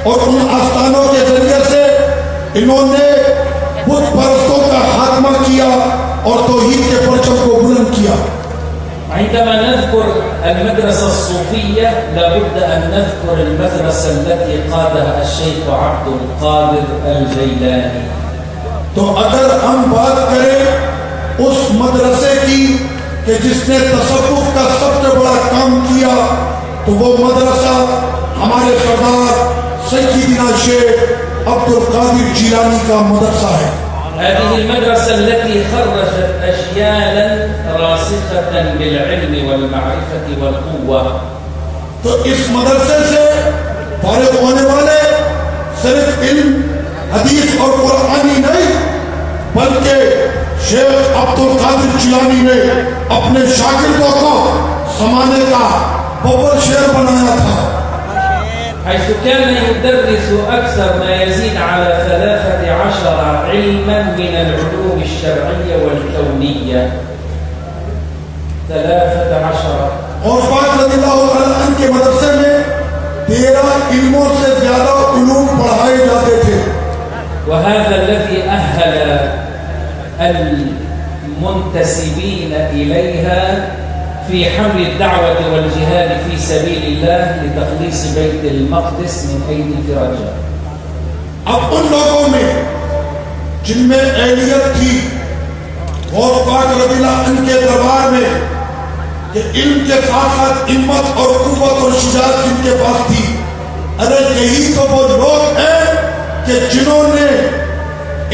اور ان آستانوں کے ذریعے سے انہوں نے بت پرستوں کا خاتمہ کیا اور توحید کے پرچم کو بلند کیا. عندما نذكر المدرسة الصوفية لابد أن نذكر المدرسة التي قادها الشيخ عبد القادر الجيلاني. تو اگر ہم بات کریں اس مدرسے کی کہ جس نے تصوف کا سب سے بڑا کام کیا تو وہ مدرسہ ہمارے سردار سیدنا شیخ عبد القادر جیلانی کا مدرسہ ہے. هذه المدرسة التي خرجت أجيالا راسخة بالعلم والمعرفة والقوة. تو اس مدرسے سے فارغ ہونے والے صرف علم حدیث اور قرآنی نہیں بلکہ شیخ عبد القادر جیلانی نے اپنے شاگردوں کو زمانے کا ببر شیر بنایا تھا. حيث كان يدرس أكثر ما يزيد على 13 علما من العلوم الشرعية والكونية. 13. اور فاضل رضی اللہ عنہ کے مدرسے میں 13 علموں سے زیادہ علوم پڑھائے جاتے تھے. وهذا الذي أهل المنتسبين إليها في حمل الدعوة والجهاد في سبيل الله لتخليص بيت المقدس من أيدي الفراجة. اب ان لوگوں میں جن میں اہلیت تھی غوث پاک رضی اللہ عنہ کے دربار میں کہ علم کے ساتھ ساتھ ہمت اور قوت اور شجاعت جن کے پاس تھی، ارے یہی تو وہ لوگ ہیں کہ جنہوں نے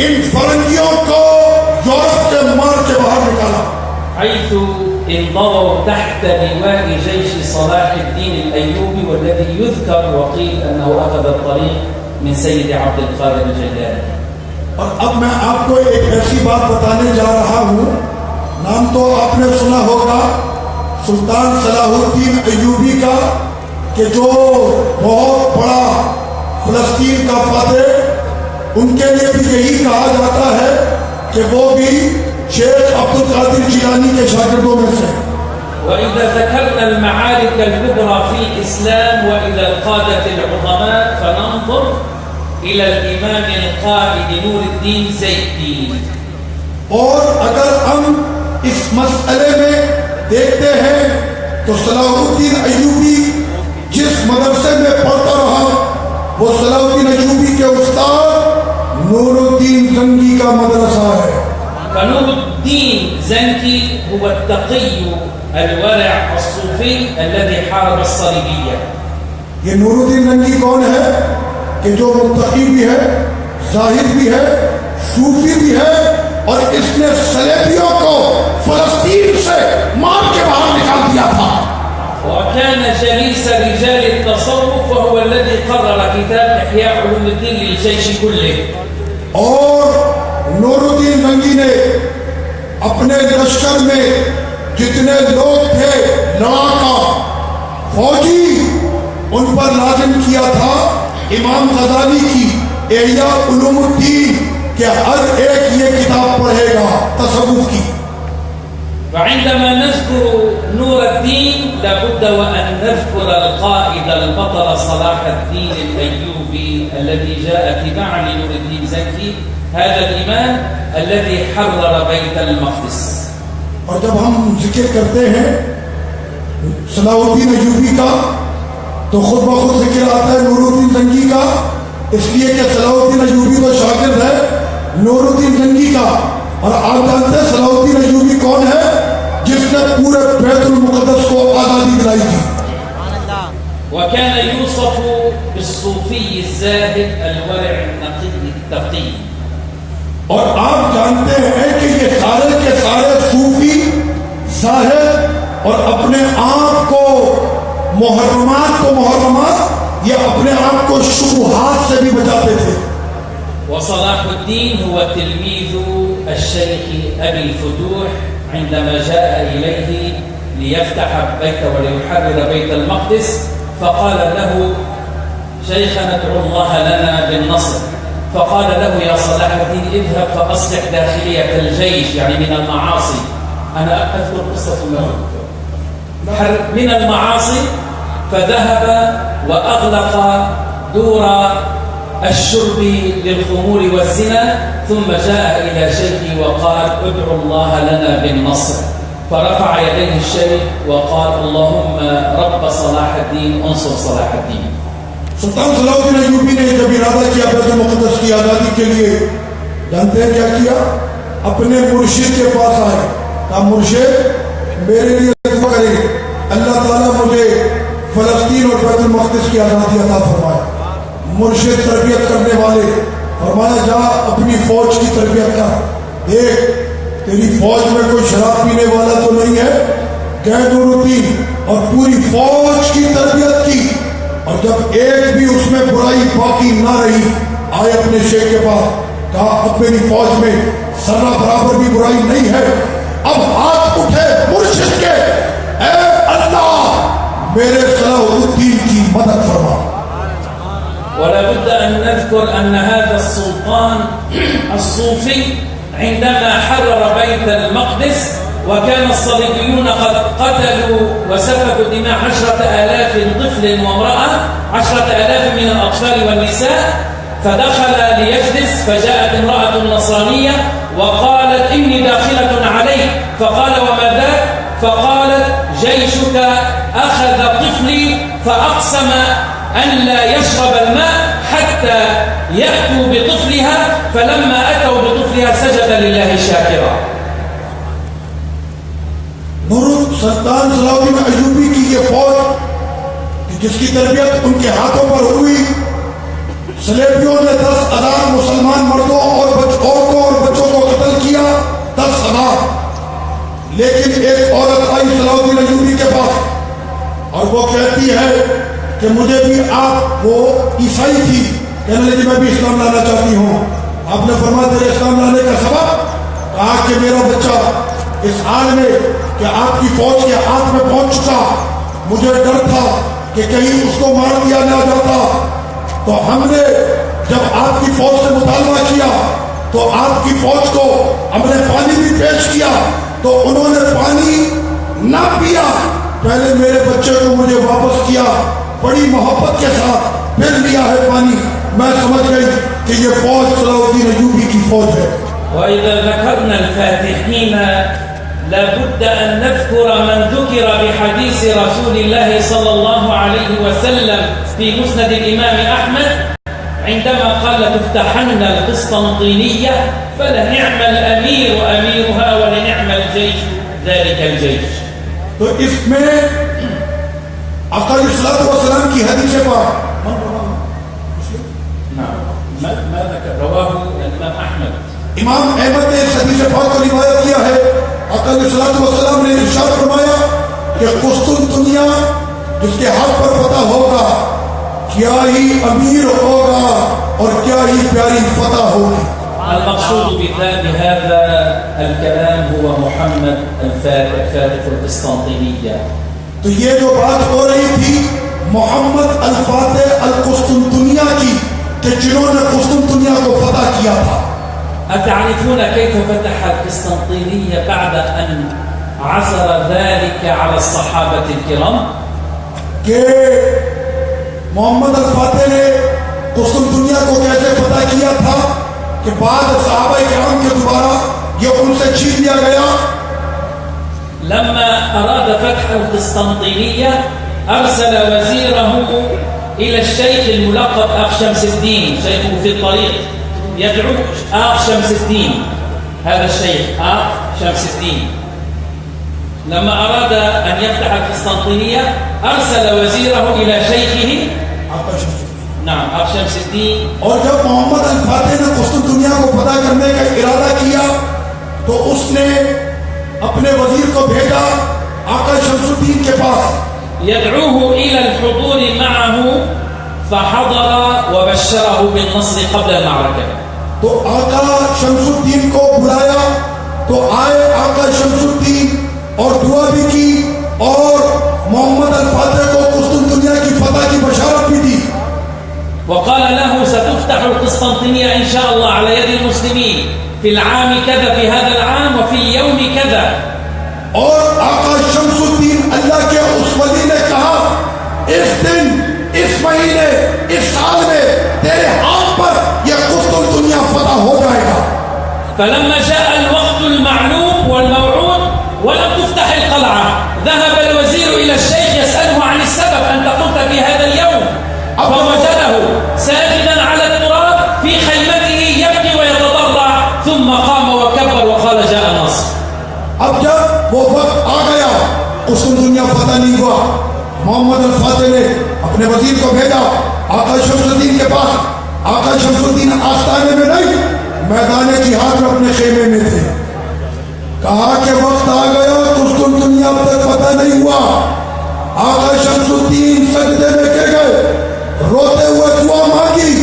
ان فرنگیوں کو یورپ سے مار کے باہر نکالا. حيث انضووا تحت لواء جيش صلاح الدين الأيوبي والذي يذكر وقيل أنه أخذ الطريق من سيد عبد القادر الجيلاني. اور اب میں آپ کو ایک ایسی بات بتانے جا رہا ہوں، نام تو آپ نے سنا ہوگا سلطان صلاح الدین ایوبی کا کہ جو بہت بڑا فلسطین کا فاتح، ان کے لیے بھی یہی کہا جاتا ہے کہ وہ بھی شیخ عبد القادر جیلانی کے شاگردوں میں سے. وإذا ذكرنا المعارك الكبرى في الإسلام وإلى القادة العظماء فننظر إلى الإمام القائد نور الدين زيدي. اور اگر ہم اس مسئلے میں دیکھتے ہیں تو صلاح الدین ایوبی جس مدرسے میں پڑھتا رہا وہ صلاح الدین ایوبی کے استاد نور الدین زنگی کا مدرسہ ہے. فنور الدين زنكي هو التقي الورع الصوفي الذي حارب الصليبية. یہ نور الدین زنگی کون ہے کہ جو متقی بھی ہے، زاہد بھی ہے، صوفی بھی ہے، اور اس نے صلیبیوں کو فلسطین سے مار کے باہر نکال دیا تھا. وكان جليس رجال التصوف وهو الذي قرر كتاب إحياء علوم الدين للجيش كله. اور نور الدین زنگی نے اپنے لشکر میں جتنے لوگ تھے لڑاکا فوجی ان پر لازم کیا تھا امام غزالی کی احیاء علوم الدین کہ ہر ایک یہ کتاب پڑھے گا تصوف کی. وعندما نذكر نور الدين لابد وأن نذكر القائد البطل صلاح الدين الأيوبي الذي جاء تبعا لنور الدين زنكي، هذا الإمام الذي حرر بيت المقدس. اور جب ہم ذکر کرتے ہیں صلاح الدین ایوبی کا تو خود بخود ذکر آتا ہے نور الدین زنگی کا، اس لیے کہ صلاح الدین ایوبی تو شاگرد ہے نور الدین زنگی کا. اور آپ جانتے ہیں صلاح الدین ایوبی کون ہے؟ جس نے پورے بیت المقدس کو آزادی دلائی تھی. وكان يوصف بالصوفي الزاهد الورع النقي التقي. اور آپ جانتے ہیں کہ یہ سارے کے سارے صوفی زاہد اور اپنے آپ کو محرمات یہ اپنے آپ کو شبہات سے بھی بچاتے تھے. وصلاح الدين هو تلميذ الشيخ أبي الفتوح عندما جاء إليه ليفتح البيت وليحرر بيت المقدس فقال له شيخنا ادعو الله لنا بالنصر، فقال له يا صلاح الدين اذهب فأصلح داخلية الجيش يعني من المعاصي. أنا أذكر قصة له من المعاصي، فذهب وأغلق دور الشرب للخمور والزنا، ثم جاء إلى شيخي وقال ادعوا الله لنا بالنصر، فرفع يديه الشيخ وقال اللهم رب صلاح الدين انصر صلاح الدين. سلطان صلاح الدین ایوبی نے جب ارادہ کیا بیت المقدس کی آزادی کے لیے، جانتے ہیں کیا کیا؟ اپنے مرشد کے پاس آئے، کہا مرشد میرے لیے دعا کرے اللہ تعالیٰ مجھے فلسطین اور بیت المقدس کی آزادی عطا فرمائے. مرشد تربیت کرنے والے فرمایا جا اپنی فوج کی تربیت کر، دیکھ تیری فوج میں کوئی شراب پینے والا تو نہیں ہے. گئے نورالدین اور پوری فوج کی تربیت کی، اور جب ایک بھی اس میں برائی باقی نہ رہی آئے اپنے شیخ کے پاس، کہا اب میری فوج میں ذرہ برابر بھی برائی نہیں ہے. اب ہاتھ اٹھے مرشد کے، اے اللہ میرے صلاح الدین کی مدد فرما. ولا بد أن نذكر أن هذا السلطان الصوفي عندما حرر بيت المقدس وكان الصليبيون قد قتلوا وسفكوا دماء 10,000 طفل وامرأة، 10,000 من الأطفال والنساء، فدخل ليجلس فجاءت امرأة نصرانية وقالت إني داخلة عليك، فقال وما ذاك؟ فقالت جيشك أخذ طفلي فأقسم أن لا يشرب الماء حتى يأتوا بطفلها، فلما أتوا بطفلها سجد لله شاكرا. سلطان صلاح الدین ایوبی کی یہ فوج جس کی تربیت ان کے ہاتھوں پر ہوئی، صلیبیوں نے 10,000 مسلمان مردوں اور عورتوں اور بچوں کو قتل کیا، 10,000. لیکن ایک عورت آئی صلاح الدین ایوبی کے پاس اور وہ کہتی ہے کہ مجھے بھی آپ، وہ عیسائی تھی، کہنے لگی میں بھی اسلام لانا چاہتی ہوں. آپ نے فرمایا تیرے اسلام لانے کا سبب؟ کہا کہ میرا بچہ اس حال میں کہ آپ کی فوج کے ہاتھ میں پہنچ چکا، مجھے ڈر تھا کہ کہیں اس کو مار دیا نہ جاتا، تو ہم نے جب آپ کی فوج سے مطالبہ کیا تو آپ کی فوج کو ہم نے پانی بھی پیش کیا تو انہوں نے پانی نہ پیا، پہلے میرے بچے کو مجھے واپس کیا، بڑی محبت کے ساتھ پھر لیا ہے پانی. میں سمجھ گئی کہ یہ فوج صلاح الدین ایوبی کی فوج ہے. وإذا ذكرنا الفاتحين لابد أن نذكر من ذكر بحديث رسول الله صلى الله عليه وسلم في مسند الإمام أحمد عندما قال لتفتحن القسطنطينية فلنعم الأمير أميرها ولنعم الجيش ذلك الجيش. تو اس میں آقا علیہ الصلوۃ والسلام کی حدیث پاک ما ذكر رواه الإمام أحمد. امام احمد نے اس حدیث پاک کو روایت کیا ہے. آقا علیہ الصلوۃ والسلام نے ارشاد فرمایا کہ قسطنطنیہ جس کے ہاتھ پر فتح ہوگا کیا ہی امیر ہوگا اور کیا ہی پیاری فتح ہوگی. المقصود بهذا الكلام هو محمد الفاتح فاتح القسطنطينية. تو یہ جو بات ہو رہی تھی محمد الفاتح القسطنطنیہ کی کہ جنہوں نے قسطنطنیہ کو فتح کیا تھا. أتعرفون كيف فتح القسطنطينية بعد أن عثر ذلك على الصحابة الكرام؟ کہ محمد الفاتح نے قسطنطنیہ کو کیسے فتح کیا تھا کہ بعد صحابہ کرام کے دوبارہ یہ ان سے چھین لیا گیا. لما أراد فتح القسطنطينية أرسل وزيره إلى الشيخ الملقب أخ شمس الدين، شيخه في الطريق يدعو أخ شمس الدين، هذا الشيخ أخ شمس الدين لما أراد أن يفتح القسطنطينية أرسل وزيره إلى شيخه نعم أخ شمس الدين. اور جب محمد الفاتح نے قسطنطنیہ کو فتح کرنے کا ارادہ کیا تو اس نے اپنے وزیر کو بھیجا آقا شمس الدین کے پاس، يدعوه إلى الحضور معه، فحضر وبشره بالنصر قبل المعركة. تو آقا شمس الدین کو بلایا تو آئے آقا شمس الدین اور دعا بھی کی اور محمد الفاتح کو قسطنطنیہ کی فتح کی بشارت بھی دی. وقال له ستفتح القسطنطينية إن شاء الله على يد المسلمين في العام كذا في هذا العام وفي اليوم كذا. اور آقا شمس الدین اللہ کے اس ولی نے کہا اس دن اس مہینے اس سال فلما جاء الوقت المعلوم والموعود ولم تفتح القلعة ذهب الوزير إلى الشيخ يسأله عن السبب. أنت قمت في هذا اليوم، فوجده ساجدا على التراب في خيمته يبكي ويتضرع، ثم قام وكبر وقال جاء النصر. اب جب وہ وقت آ گیا اس کو دنیا فتح نہیں ہوا، محمد الفاتح نے اپنے وزیر کو بھیجا آقا شمس الدین کے پاس. آقا شمس الدین آستانے میں نہیں، میدان جہاد میں اپنے خیمے میں تھے. کہا کہ وقت آ گیا تو اس کو دنیا اب تک فتح نہیں ہوا. آقا شمس الدین سجدے میں گر گئے، روتے ہوئے دعا مانگی،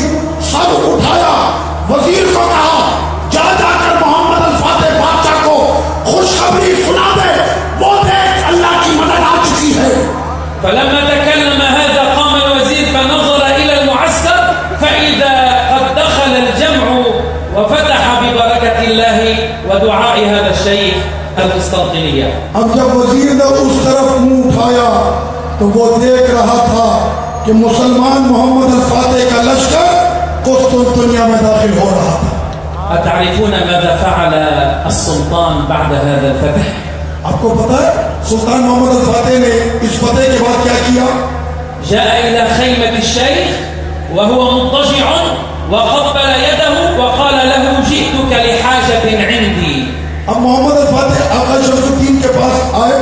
سب اٹھایا، وزیر کو کہا جا کر محمد الفاتح بادشاہ کو خوشخبری سنا دے، وہ دیکھ اللہ کی مدد آ چکی ہے. فلما تكلم هذا قام الوزير فنظر إلى المعسكر فإذا قد دخل الجمع وفتح ببركة الله ودعاء هذا الشيخ القسطنطينية. اب جب وزیر نے اس طرف منہ اٹھایا تو وہ دیکھ رہا تھا کہ مسلمان محمد الفاتح کا لشکر قسطنطنیہ میں داخل ہو رہا تھا. أتعرفون ماذا فعل السلطان بعد هذا الفتح؟ آپ کو پتا ہے سلطان محمد الفاتح نے اس فتح کے بعد کیا کیا؟ جاء إلى خيمة الشيخ وهو مضطجع وقبل يده وقال له جئتك لحاجة عندي. اب محمد الفاتح آقا شمس الدین کے پاس آئے،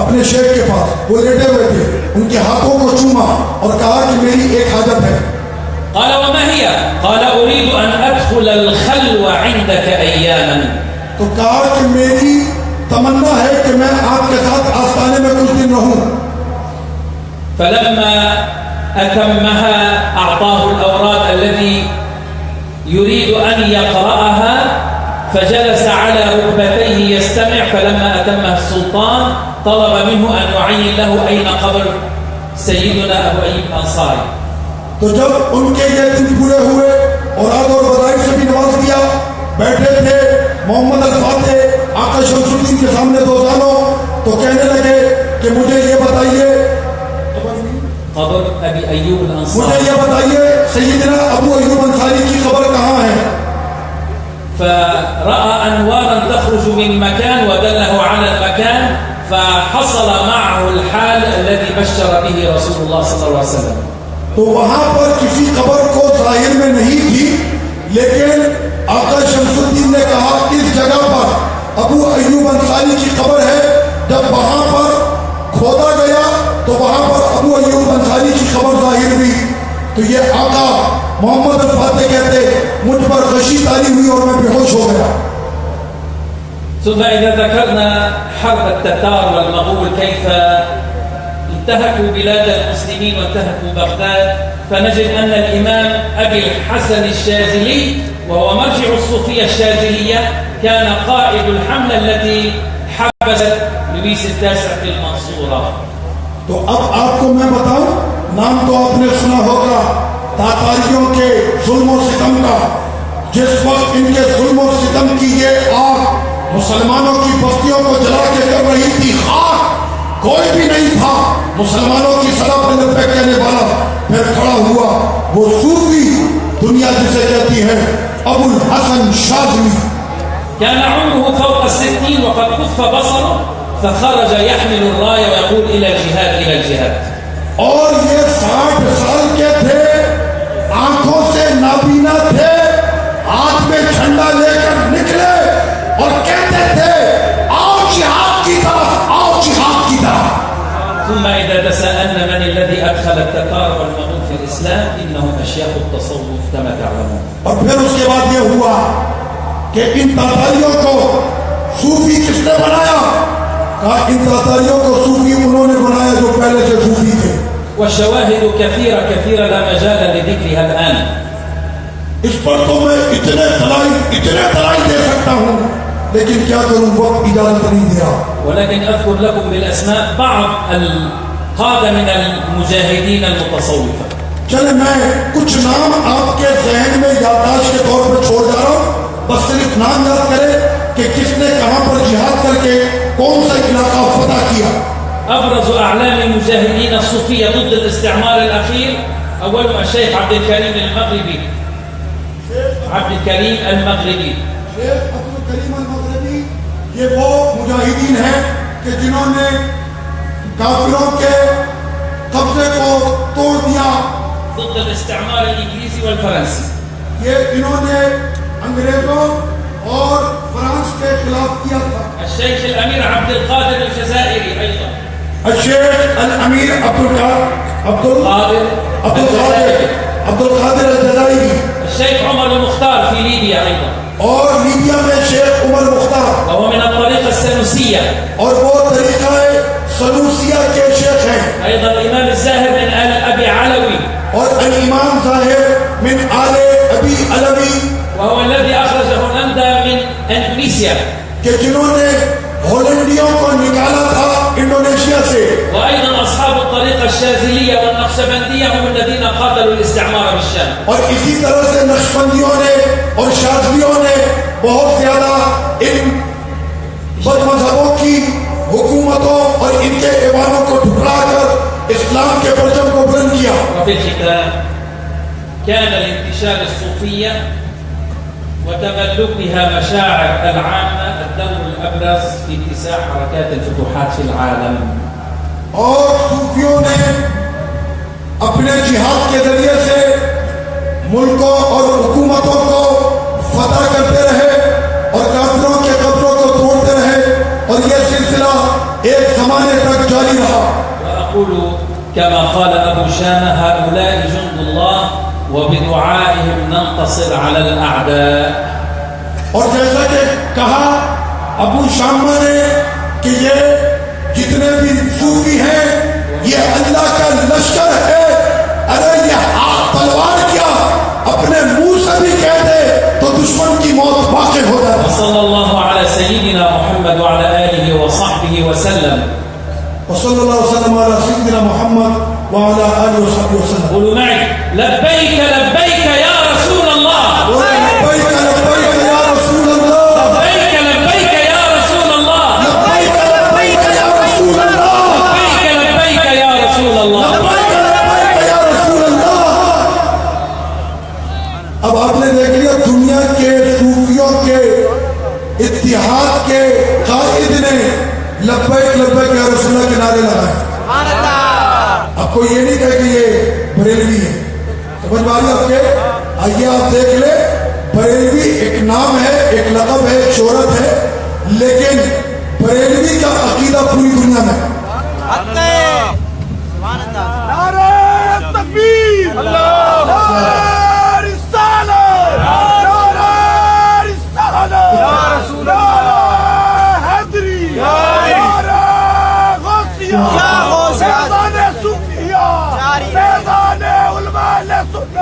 اپنے شیخ کے پاس، وہ لیٹے ہوئے تھے، ان کے ہاتھوں کو چوما اور کہا کہ میری ایک حاجت ہے. قال وما هي؟ قال أريد أن أدخل الخلوة عندك أياما. تو کہا کہ میری تمنا ہے کہ میں آپ کے ساتھ آستانے میں کچھ دن رہوں. فلما أتمها أعطاه الأوراق التي يريد أن يقرأها فجلس على ركبتيه يستمع. فلما أتمها السلطان طلب منه أن يعين له أين قبر سيدنا أبو أيوب الأنصاري. تو جب ان کے یہ دن پورے ہوئے اور آد اور بدائی سے بھی نواز دیا، بیٹھے تھے محمد الفاتح آقا شمس الدین کے سامنے دو سالوں، تو کہنے لگے کہ مجھے یہ بتائیے قبر ابی ایوب الانصاری، مجھے یہ بتائیے سیدنا ابو ایوب انصاری کی قبر کہاں ہے؟ فرأى انوارا تخرج من مكان ودله على المكان فحصل معه الحال الذي بشر به رسول الله صلى الله عليه وسلم. تو وہاں پر کسی قبر کو ظاہر میں نہیں تھی، لیکن آقا شمس الدین نے کہا اس جگہ پر ابو ایوب انصاری کی قبر ہے. جب وہاں پر کھودا گیا تو وہاں پر ابو ایوب انصاری کی قبر ظاہر ہوئی. تو یہ آقا محمد الفاتح کہتے مجھ پر غشی طاری ہوئی اور میں بے ہوش ہو گیا. ثم إذا ذكرنا حرب التتار والمغول كيف انتهكوا بلاد المسلمين وانتهكوا بغداد، فنجد أن الإمام أبي الحسن الشاذلي وهو مرجع الصوفية الشاذلية كان قائد الحملة التي حبست لويس التاسع في المنصورة. تو اب آپ کو میں بتاؤں، نام تو آپ نے سنا ہوگا تاتاریوں کے ظلم و ستم کا. جس وقت ان کے ظلم و ستم کی یہ آگ مسلمانوں کی بستیوں کو جلا کے کر رہی تھی، خاک کوئی بھی نہیں تھا مسلمانوں کی سرح پر لبے کہنے والا. پھر کھڑا ہوا وہ صوفی، دنیا جسے کہتی ہے ابو الحسن شاذلی. كان عمره فوق 60 وقد كف بصره فخرج يحمل الراية ويقول إلى الجهاد إلى الجهاد. اور یہ 60 سال کے تھے، آنکھوں سے نابینا تھے، ہاتھ میں جھنڈا لے کر نکلے اور کہتے تھے آؤ جہاد کی طرف، آؤ جہاد کی طرف. ثم إذا تساءلنا من الذي أدخل التتار والمغول في الإسلام إنهم أشياخ التصوف كما تعلمون. اور پھر اس کے بعد یہ ہوا کہ ان تاتاریوں کو صوفی کس نے بنایا؟ کہا ان تاتاریوں کو صوفی انہوں نے بنایا جو پہلے سے صوفی تھے. والشواهد كثيرة كثيرة لا مجال لذكرها الآن. اس پر تو میں اتنے دلائل دے سکتا ہوں، لیکن کیا کروں، وقت اجازت نہیں دیا. ولكن أذكر لكم بالأسماء بعض القادة من المجاهدين المتصوفة. چلے میں کچھ نام آپ کے ذہن میں یادداشت کے طور پر چھوڑ جا رہا ہوں، بس صرف نام یاد کرے کہ کس نے کہاں پر جہاد کر کے کون سا علاقہ فتح کیا. أبرز أعلام المجاهدين الصوفية ضد الاستعمار الأخير أولهم الشيخ عبد الكريم المغربي. عبد الكريم المغربي شیخ عبدالکریم المغربی یہ وہ مجاہدین ہیں کہ جنہوں نے کافروں کے قبضے کو توڑ دیا ضد الاستعمار الانگلیسی والفرنسی. یہ انہوں نے انگریزوں اور فرانس کے خلاف کیا تھا. الشيخ الأمير عبد القادر الجزائري أيضا. الشیخ الامیر عبد القادر الجزائری. الشيخ عمر المختار في ليبيا أيضا. اور لیبیا میں شیخ عمر مختار وهو من الطريقة السنوسية. اور وہ طریقہ سنوسیہ کے شیخ ہیں. أيضا الإمام الزاهر من آل أبي علوي. اور الامام ظاہر من آل ابی علوی. وهو الذي أخرج هولندا من إندونيسيا. کہ جنہوں نے ہولنڈیوں کو نکالا تھا انڈونیشیا سے. وأيضا أصحاب الطريقة الشاذلية والنقشبندية هم الذين قاتلوا الاستعمار بالشام. اور اسی طرح سے نقشبندیوں نے اور شاذلیوں نے بہت زیادہ ان بد مذہبوں کی حکومتوں اور ان کے ایوانوں کو ٹھکرا کر اسلام کے پرچم کو بلند کیا. وفي الختام كان لانتشار الصوفية وتملكها مشاعر العامة الدور الأبرز في اتساع حركات الفتوحات في العالم. اور صوفیوں نے اپنے جہاد کے ذریعے سے ملکوں اور حکومتوں کو فتح کرتے رہے اور کافروں کے قبضوں کو توڑتے رہے اور یہ سلسلہ ایک زمانے تک جاری رہا. وأقول كما قال أبو شامة هؤلاء جند الله وبدعائهم ننتصر على الأعداء. اور جیسا کہ کہا ابو شامہ نے کہ یہ جتنے بھی صوفی ہیں یہ اللہ کا لشکر ہے. ارے یہ ہاتھ تلوار کیا اپنے منہ سے بھی کہہ دے تو دشمن کی موت واقع ہو جائے. صلى الله على سيدنا محمد وعلى آله وصحبه وسلم. وصلى الله وسلم على سيدنا محمد وعلى آله وصحبه وسلم. قولوا معي لبيك لبيك يا رسول الله. لبيك لبيك يا رسول الله. لبيك لبيك يا رسول الله. لبيك لبيك يا رسول الله. لبيك لبيك يا رسول الله. لبيك لبيك يا رسول الله. اب آپ نے دیکھ لیا دنیا کے صوفیوں کے اتحاد کے قائد نے لبیک لبیک یا رسول اللہ کے نعرے لگائے. اب کوئی یہ نہیں کہے کہ یہ بریلوی ہے. سمجھ میں آ رہی آپ کے؟ آئیے آپ دیکھ لیں بریلوی ایک نام ہے, ایک لقب ہے, ایک شہرت ہے, لیکن بریلوی کا عقیدہ پوری دنیا میں. نعرہ تکبیر, نعرہ رسالت, نعرہ رسالت, یا رسول اللہ, حیدری, نعرہ غوثیہ, فیضان صوفیہ, فیضان علماء اہل سنت.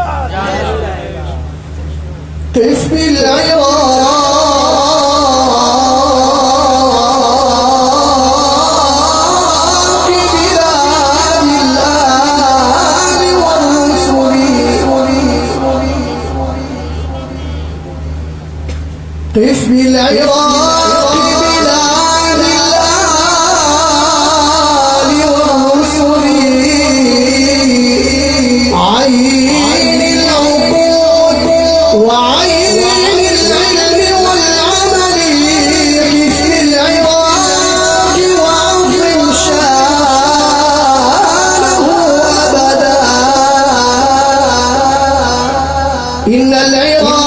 قف بالعراق بلاد الآل والرسل عين العقول وعين العلم والعمل. قف بالعراق وعظم شانه أبدا. إن العراق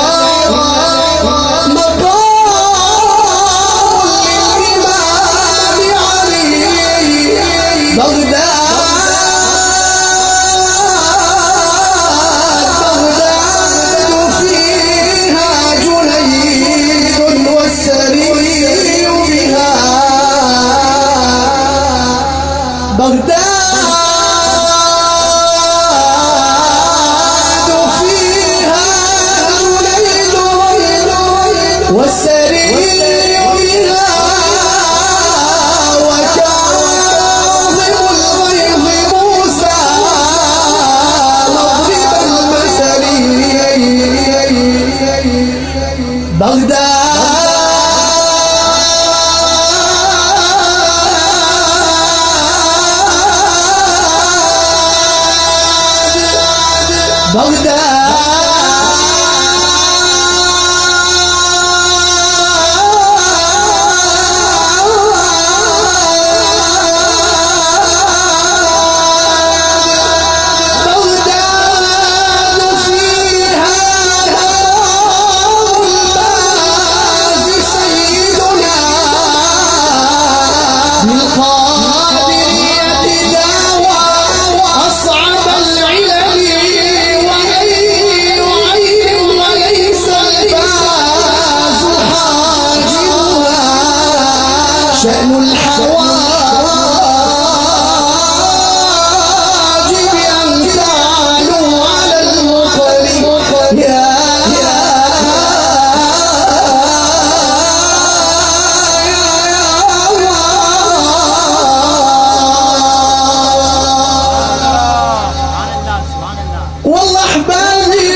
والله احبابي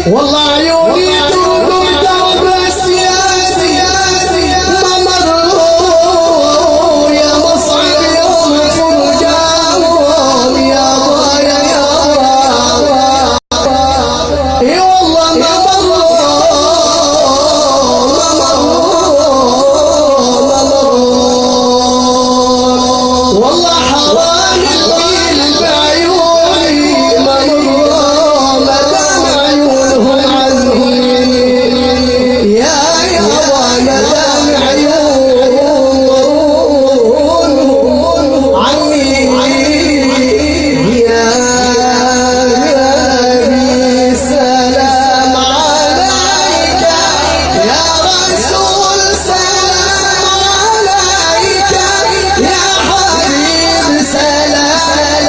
والله عيوني تردم درب السياسي ما مروا يا مصعب يوم فرجاهم يا ضايا يا اي والله ما مروا والله حرام القيل بعيوني ما مروا ما دام عيونهم عني يا ما دام عيونهم عني يا نبي سلام عليك يا رسول سلام عليك يا حبيب سلام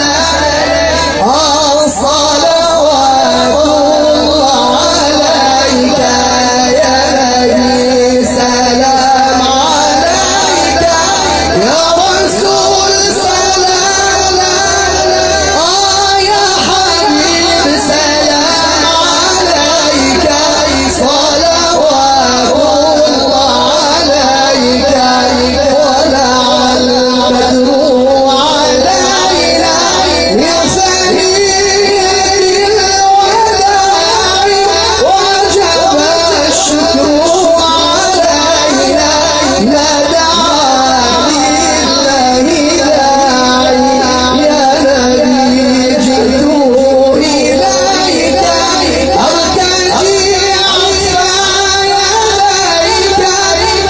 صلوات الله عليك يا نبي سلام عليك يا رسول سلام يا حبيب سلام عليك صلوات الله عليك ولعل البدر علينا يا سيد الوداع وجب الشكر علينا ما دعا لله داعي يا نبي جئت إليك أرتجي عفايا ليك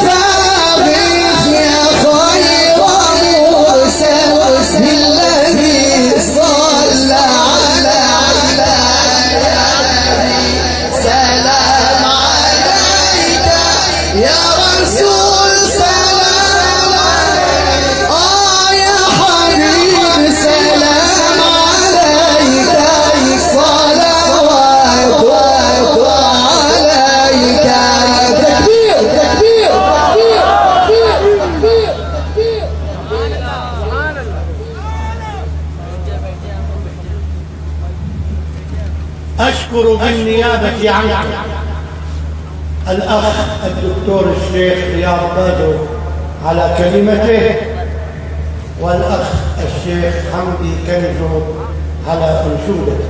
فاغث يا خير مرسل بالذي صلى على يا نبي سلام عليك يا رسول سلام يا حبيب سلام عليك صلوات عليك تكبير تكبير أشكر بالنيابة عنك الأخ الدكتور الشيخ رياض بدر على كلمته والأخ الشيخ حمدي كنزو على أنشودته.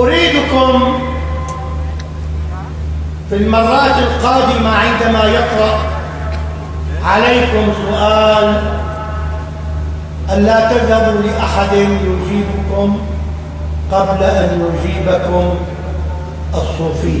أريدكم في المرات القادمة عندما يطرأ عليكم سؤال ألا تذهبوا لأحد يجيبكم قبل أن يجيبكم الصوفي.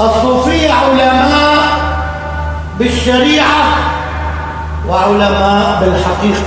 الصوفية علماء بالشريعة وعلماء بالحقيقة.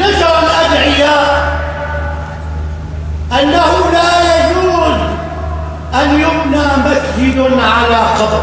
نشر الأدعياء أنه لا يجوز أن يبنى مسجد على قبر.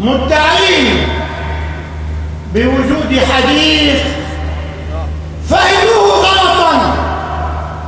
مدعين بوجود حديث فهموه غلطا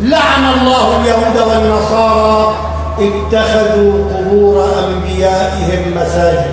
لعن الله اليهود والنصارى اتخذوا قبور أنبيائهم مساجد.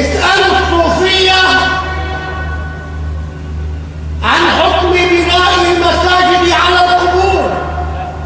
اسألوا الصوفية عن حكم بناء المساجد على القبور.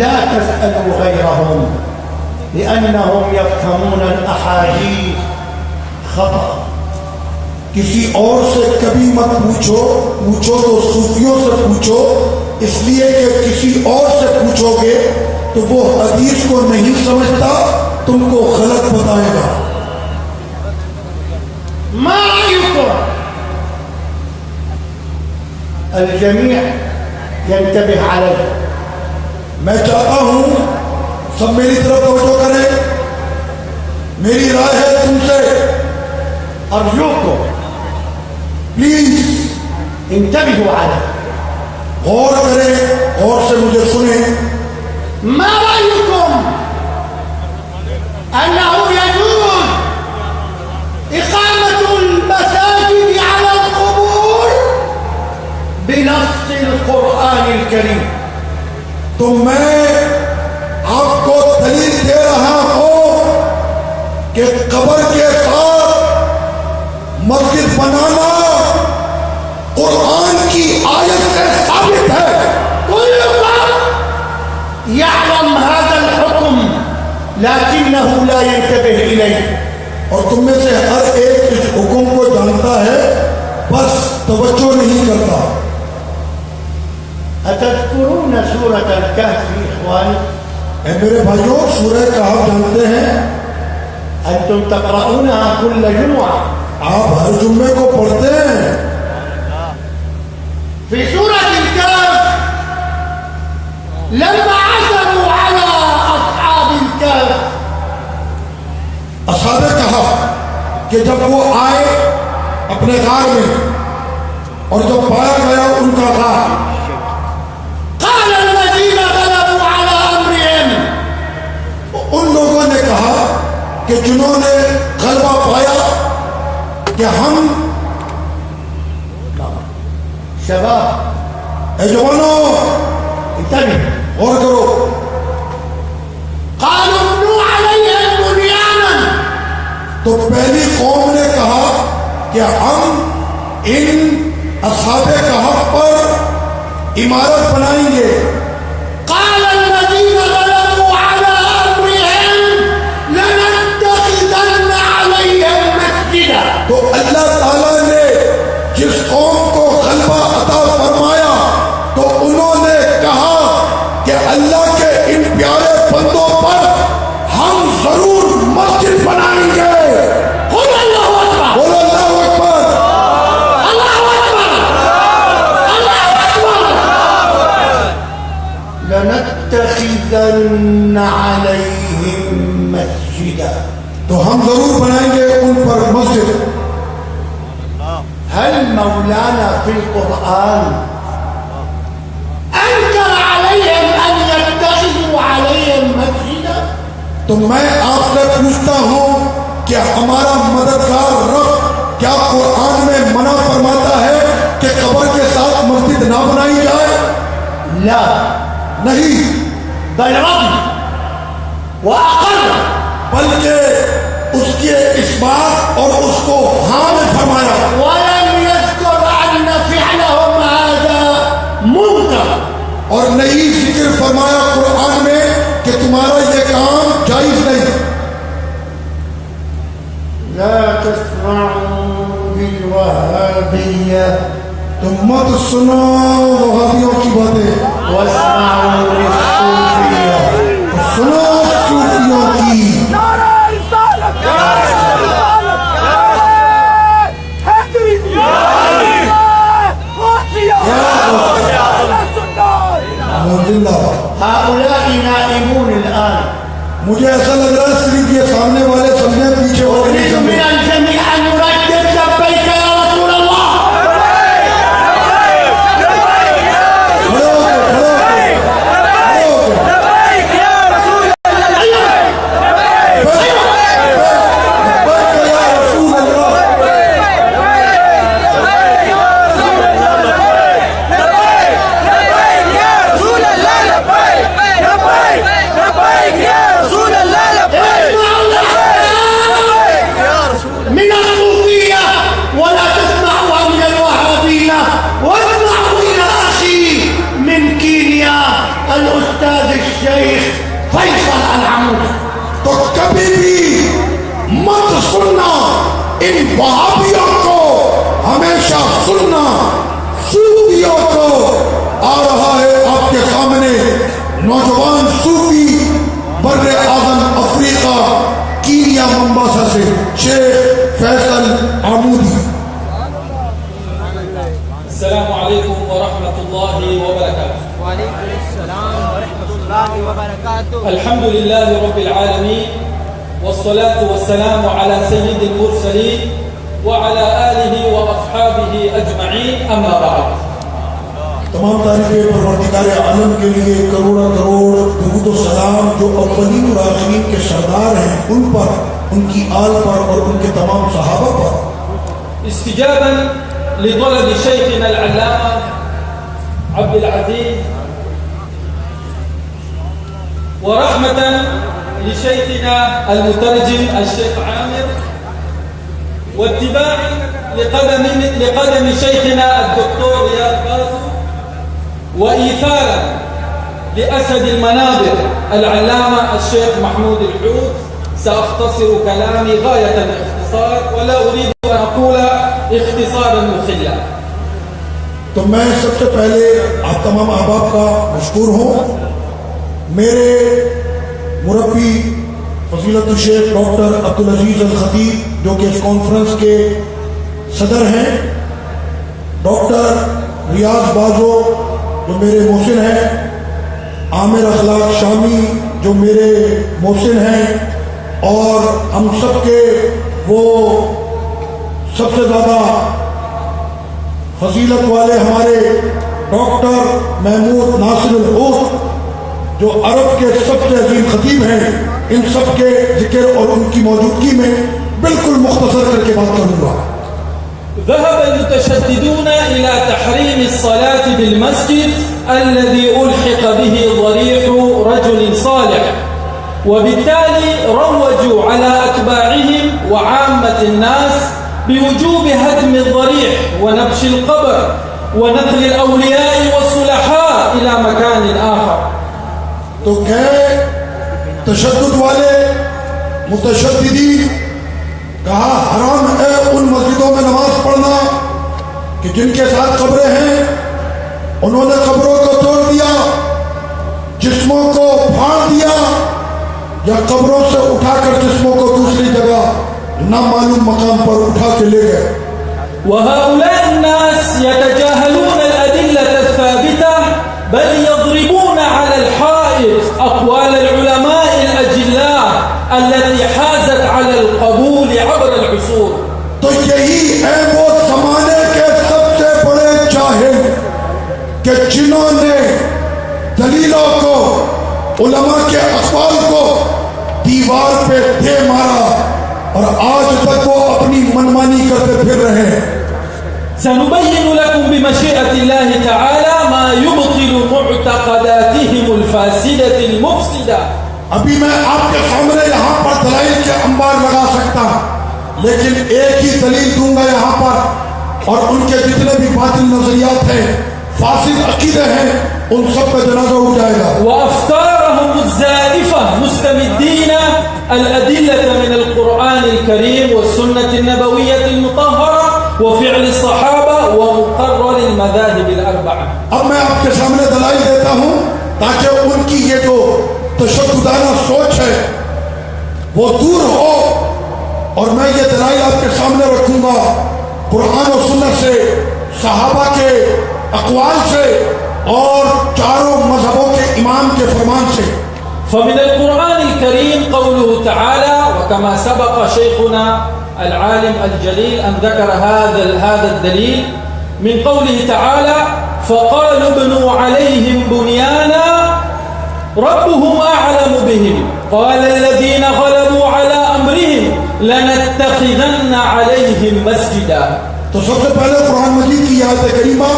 لا تسألوا غيرهم لأنهم يفهمون الأحاديث خطأ. کسی اور سے کبھی مت پوچھو تو صوفیوں سے پوچھو، اس لیے کہ کسی اور سے پوچھو گے تو وہ حدیث کو نہیں سمجھتا، تم کو غلط بتائے گا. ما رأيكم؟ الجميع ينتبه عليه. میں چاہتا ہوں سب میری طرف توجہ کریں، میری رائے ہے تم سے، أرجوكم پلیز انتبهوا عليه. غور کریں، غور سے مجھے سنیں. ما رأيكم أنه يجوز إقامة المساجد على القبور بنص القرآن الكريم؟ تو میں آپ کو دلیل دے رہا ہوں کہ قبر کے ساتھ مسجد بنانا قرآن کی آیت سے ثابت ہے. كلكم يعلم هذا الحكم لكنه لا ينتبه إليه. اور تم میں سے ہر ایک اس حکم کو جانتا ہے، بس توجہ نہیں کرتا. أتذكرون سورة الكهف إخواني؟ اے میرے بھائیوں، سورہ کہف جانتے ہیں؟ أنتم تقرؤونها كل جمعة. آپ ہر جمعے کو پڑھتے ہیں. في سورة الكهف لما عثروا على أصحاب الكهف اصحاب کہف کہ جب وہ آئے اپنے غار میں اور جب پایا گیا ان کا غار، قال الذين غلبوا على أمرهم، ان لوگوں نے کہا کہ جنہوں نے غلبہ پایا کہ ہم شباب اے جوانوں انتبهوا، غور کرو، قالوا ابنوا عليهم بنيانا. تو پہلی قوم نے کہا کہ ہم ان اصحاب کہف پر عمارت بنائیں گے. قال الذين غلبوا على أمرهم لنتخذن عليهم مسجدا. تو اللہ تعالیٰ نے جس قوم کو غلبہ عطا فرمایا تو انہوں نے کہا کہ اللہ کے ان پیارے بندوں پر ہم ضرور مسجد بنائیں گے. قل الله أكبر. بولو اللہ اکبر. الله أكبر. الله أكبر. لنتخذن عليهم مسجدا. تو ہم ضرور بنائیں گے ان پر مسجد. هل مولانا في القرآن أنكر عليهم أن يتخذوا عليهم مسجدا؟ تو میں آپ سے پوچھتا ہوں کہ ہمارا مددگار رب کیا قرآن میں منع فرماتا ہے کہ قبر کے ساتھ مسجد نہ بنائی جائے؟ لا، نہیں، بل رد وأقر. بلکہ اس کے اس بات اور اس کو ہاں میں فرمایا، ولم يذكر أن فعلهم هذا منكر. اور نہیں ذکر فرمایا قرآن میں کہ تمہارا یہ کام جائز نہیں. لا تسمعوا بالوهابية تم مت سنو وہابیوں کی باتیں، واسمعوا للصوفية. سنو صوفیوں کی. نعرہ رسالت، نعرہ رسالت، نعرہ حیدری، نعرہ غوثیہ، نعرہ سنت. الحمدللہ. هؤلاء نائمون الآن. مجھے ایسا لگ رہا ہے صرف یہ سامنے والے سمجھے پیچھے ہو أريد نہیں من سمجھے. الجميع أن يردد لبيك يا رسول الله. کھڑے ہو کے، کھڑے ہو کے، کھڑے ہو کے. لبیک یا رسول اللہ. الأستاذ الأستاذ الشيخ فيصل العمودي. تو کبھی بھی مت سننا ان وہابیوں کو، ہمیشہ سننا صوفیوں کو. آ رہا ہے آپ کے سامنے نوجوان صوفی بر اعظم افریقہ کینیا ممباسا سے شیخ فیصل عمودی. السلام علیکم ورحمۃ اللہ وبرکاتہ. وعلیکم السلام ورحمۃ اللہ وبرکاتہ. الحمد للہ رب العالمین والصلاة والسلام على سید المرسلین وعلى آلہ واصحابہ اجمعین. اما بعد. تمام تعریفیں پروردگار عالم کے لیے کروڑا کروڑ درود و سلام جو اولین و آخرین کے سردار ہیں ان پر، ان کی آل پر اور ان کے تمام صحابہ پر. استجابا لطلب شيخنا العلامة عبد العزيز ورحمة لشيخنا المترجم الشيخ عامر واتباعا لقدم شيخنا الدكتور رياض بازو وإيثارا لأسد المنابر العلامة الشيخ محمود الحوت سأختصر كلامي غاية الاختصار ولا أريد أن أقول اختصارا مخلا. تو میں سب سے پہلے آپ تمام احباب کا مشکور ہوں. میرے مربی فضیلت الشیخ ڈاکٹر عبدالعزیز الخطیب جو کہ اس کانفرنس کے صدر ہیں، ڈاکٹر ریاض بازو جو میرے محسن ہیں، عامر اخلاق شامی جو میرے محسن ہیں، اور ہم سب کے وہ سب سے زیادہ فضیلت والے ہمارے ڈاکٹر محمود ناصر الحوت جو عرب کے سب سے عظیم خطیب ہیں. ان سب کے ذکر اور ان کی موجودگی میں بالکل مختصر کر کے بات کروں گا. ذهب المتشددون إلى تحريم الصلاة بالمسجد الذي ألحق به ضريح رجل صالح، وبالتالي روجوا على أتباعهم وعامة الناس بوجوب هدم الضريح ونبش القبر ونقل الأولياء والصلحاء إلى مكان آخر. تو کہ تشدد والے متشددین کہا حرام ہے ان مسجدوں میں نماز پڑھنا کہ جن کے ساتھ قبریں ہیں. انہوں نے قبروں کو توڑ دیا، جسموں کو پھاڑ دیا، یا قبروں سے اٹھا کر جسموں کو دوسری جگہ نامعلوم مقام پر اٹھا کے لے گئے. وهؤلاء الناس يتجاهلون الأدلة الثابتة بل يضربون على الحائط أقوال العلماء الأجلاء التي حازت على القبول عبر العصور. تو یہی ہے وہ زمانے کے سب سے بڑے جاہل کہ جنہوں نے دلیلوں کو، علماء کے اقوال کو دیوار پہ دے مارا اور آج تک وہ اپنی منمانی کرتے پھر رہے ہیں. سنبين لكم بمشيئة الله تعالى ما يبطل معتقداتهم الفاسدة المفسدة. ابھی میں آپ کے سامنے یہاں پر دلائل کے انبار لگا سکتا ہوں، لیکن ایک ہی دلیل دوں گا یہاں پر، اور ان کے جتنے بھی باطل نظریات ہیں، فاسد عقیدے ہیں، ان سب کا جنازہ اٹھ جائے گا. وأفكارهم الزائفة مستمدين الأدلة من القرآن الكريم والسنة النبوية المطهرة وفعل الصحابة ومقرر المذاهب الأربعة. اب میں آپ کے سامنے دلائل دیتا ہوں تاکہ ان کی یہ جو تشددانہ سوچ ہے وہ دور ہو، اور میں یہ دلائل آپ کے سامنے رکھوں گا قرآن و سنت سے، صحابہ کے اقوال سے، اور چاروں مذہبوں کے امام کے فرمان سے. فمن القرآن الكريم قوله تعالى، وكما سبق شيخنا العالم الجليل أن ذكر هذا الدليل من قوله تعالى: فقالوا ابنوا عليهم بنيانا ربهم أعلم بهم قال الذين غلبوا على أمرهم لنتخذن عليهم مسجدا. تو سب سے پہلے قرآن مجید کی آیت کریمہ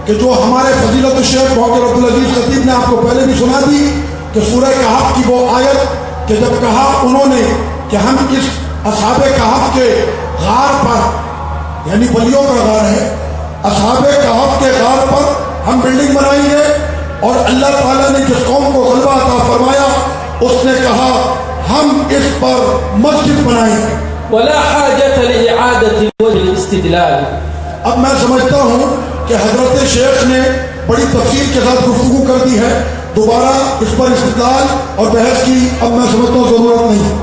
کہ جو ہمارے فضیلت الشیخ ڈاکٹر عبدالعزیز خطیب نے آپ کو پہلے بھی سنا دی، کہ سورہ کہف کی وہ آیت کہ جب کہا انہوں نے کہ ہم اس اصحاب کہف کے غار پر، یعنی ولیوں کا غار ہے، اصحاب کہف کے غار پر ہم بلڈنگ بنائیں گے اور اللہ تعالیٰ نے جس قوم کو غلبہ عطا فرمایا اس نے کہا ہم اس پر مسجد بنائیں گے. ولا حاجة لإعادة وجه الاستدلال. اب میں سمجھتا ہوں کہ حضرت شیخ نے بڑی تفصیل کے ساتھ گفتگو کر دی ہے, دوبارہ اس پر استدلال اور بحث کی اب میں سمجھتا ہوں ضرورت نہیں.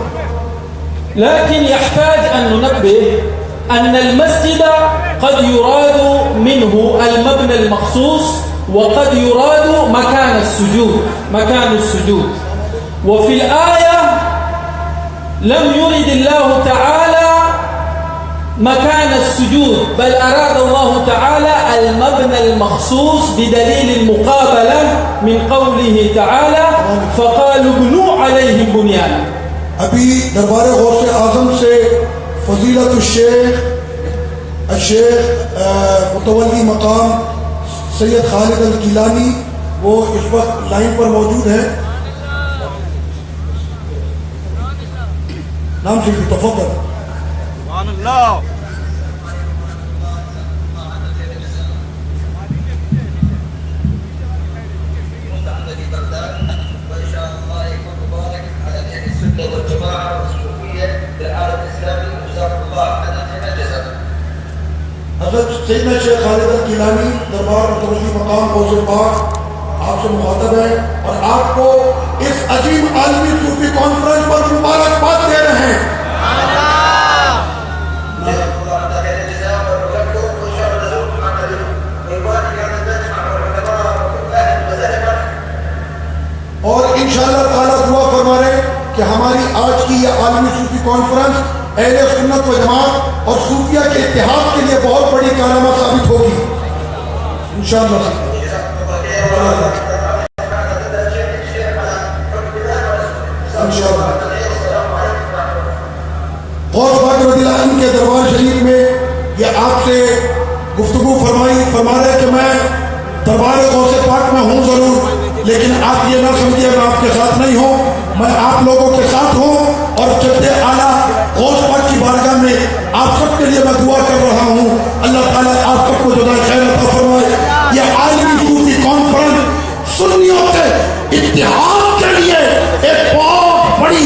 لكن يحتاج أن ننبه أن المسجد قد يراد منه المبنى المخصوص وقد يراد مكان السجود. وفي الآية لم يرد الله تعالى مكان السجود بل أراد الله تعالى المبنى المخصوص بدليل المقابلة من قوله تعالى فقالوا ابنوا عليهم بنيانا. ابھی دربار غوث اعظم سے فضیلت الشیخ متولی مقام سید خالد الگیلانی وہ اس وقت لائن پر موجود ہیں. نام سے تفضل. سبحان اللہ. حضرت سیدنا شیخ خالد الگیلانی دربار متولی مقام غوث پاک آپ سے مخاطب ہے اور آپ کو اس عظیم عالمی صوفی کانفرنس پر مبارکباد دے رہے ہیں. اور انشاءاللہ تعالیٰ دعا فرما رہے کہ ہماری آج کی یہ عالمی صوفی کانفرنس اہل سنت و جماعت اور صوفیہ کے اتحاد کے لیے بہت بڑی کارنامہ ثابت ہوگی انشاءاللہ. غوث پاک رضی اللہ عنہ کے دربار شریف میں یہ آپ سے گفتگو فرما رہے کہ میں دربار غوث پاک میں ہوں ضرور, لیکن آپ یہ نہ سمجھیے میں آپ کے ساتھ نہیں ہوں, میں آپ لوگوں کے ساتھ ہوں. اور جد اعلیٰ غوث پاک کی بارگاہ میں آپ سب کے لیے میں دعا کر رہا ہوں اللہ تعالیٰ آپ سب کو جزائے خیر عطا فرمائے. یہ عالمی صوفی کانفرنس سنیوں کے اتحاد کے لیے ایک بہت بڑی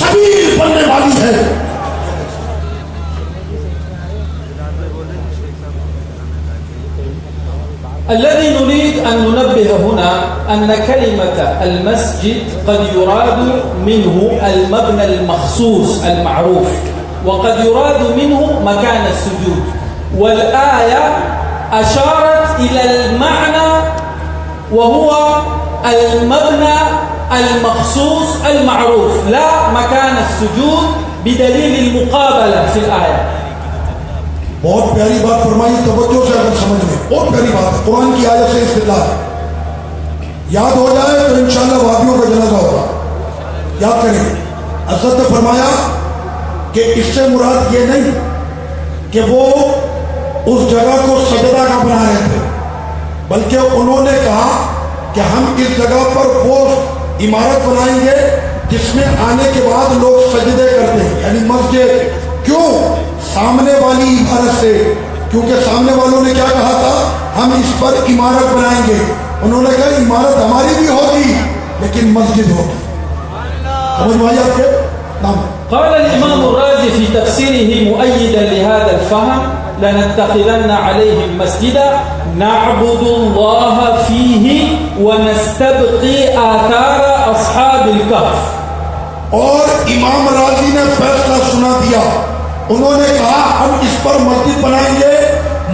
سبیل بننے والی ہے. الذي نريد أن ننبه هنا أن كلمة المسجد قد يراد منه المبنى المخصوص المعروف وقد يراد منه مكان السجود, والآية أشارت إلى المعنى وهو المبنى المخصوص المعروف لا مكان السجود بدليل المقابلة في الآية. بہت پیاری بات فرمائی, توجہ سے اگر سمجھ لیں, بہت پیاری بات ہے. قرآن کی آیت سے استدلال یاد ہو جائے تو انشاءاللہ وادیوں کا جنازہ ہوگا, یاد کریں. حضرت نے فرمایا کہ اس سے مراد یہ نہیں کہ وہ اس جگہ کو سجدہ کا بنا رہے تھے, بلکہ انہوں نے کہا کہ ہم اس جگہ پر وہ عمارت بنائیں گے جس میں آنے کے بعد لوگ سجدے کرتے ہیں, یعنی مسجد. کیوں؟ سامنے والی عمارت سے, کیونکہ سامنے والوں نے کیا کہا تھا ہم اس پر عمارت بنائیں گے. انہوں نے کہا عمارت ہماری بھی ہوگی لیکن مسجد ہوگی. سمجھ میں آئی آپ کے نام. قال الإمام الرازي في تفسيره مؤيدا لهذا الفهم لنتخذن عليهم مسجدا نعبد الله فيه ونستبقي آثار أصحاب الكهف. اور امام راضی نے فیصلہ سنا دیا, انہوں نے کہا ہم اس پر مسجد بنائیں گے,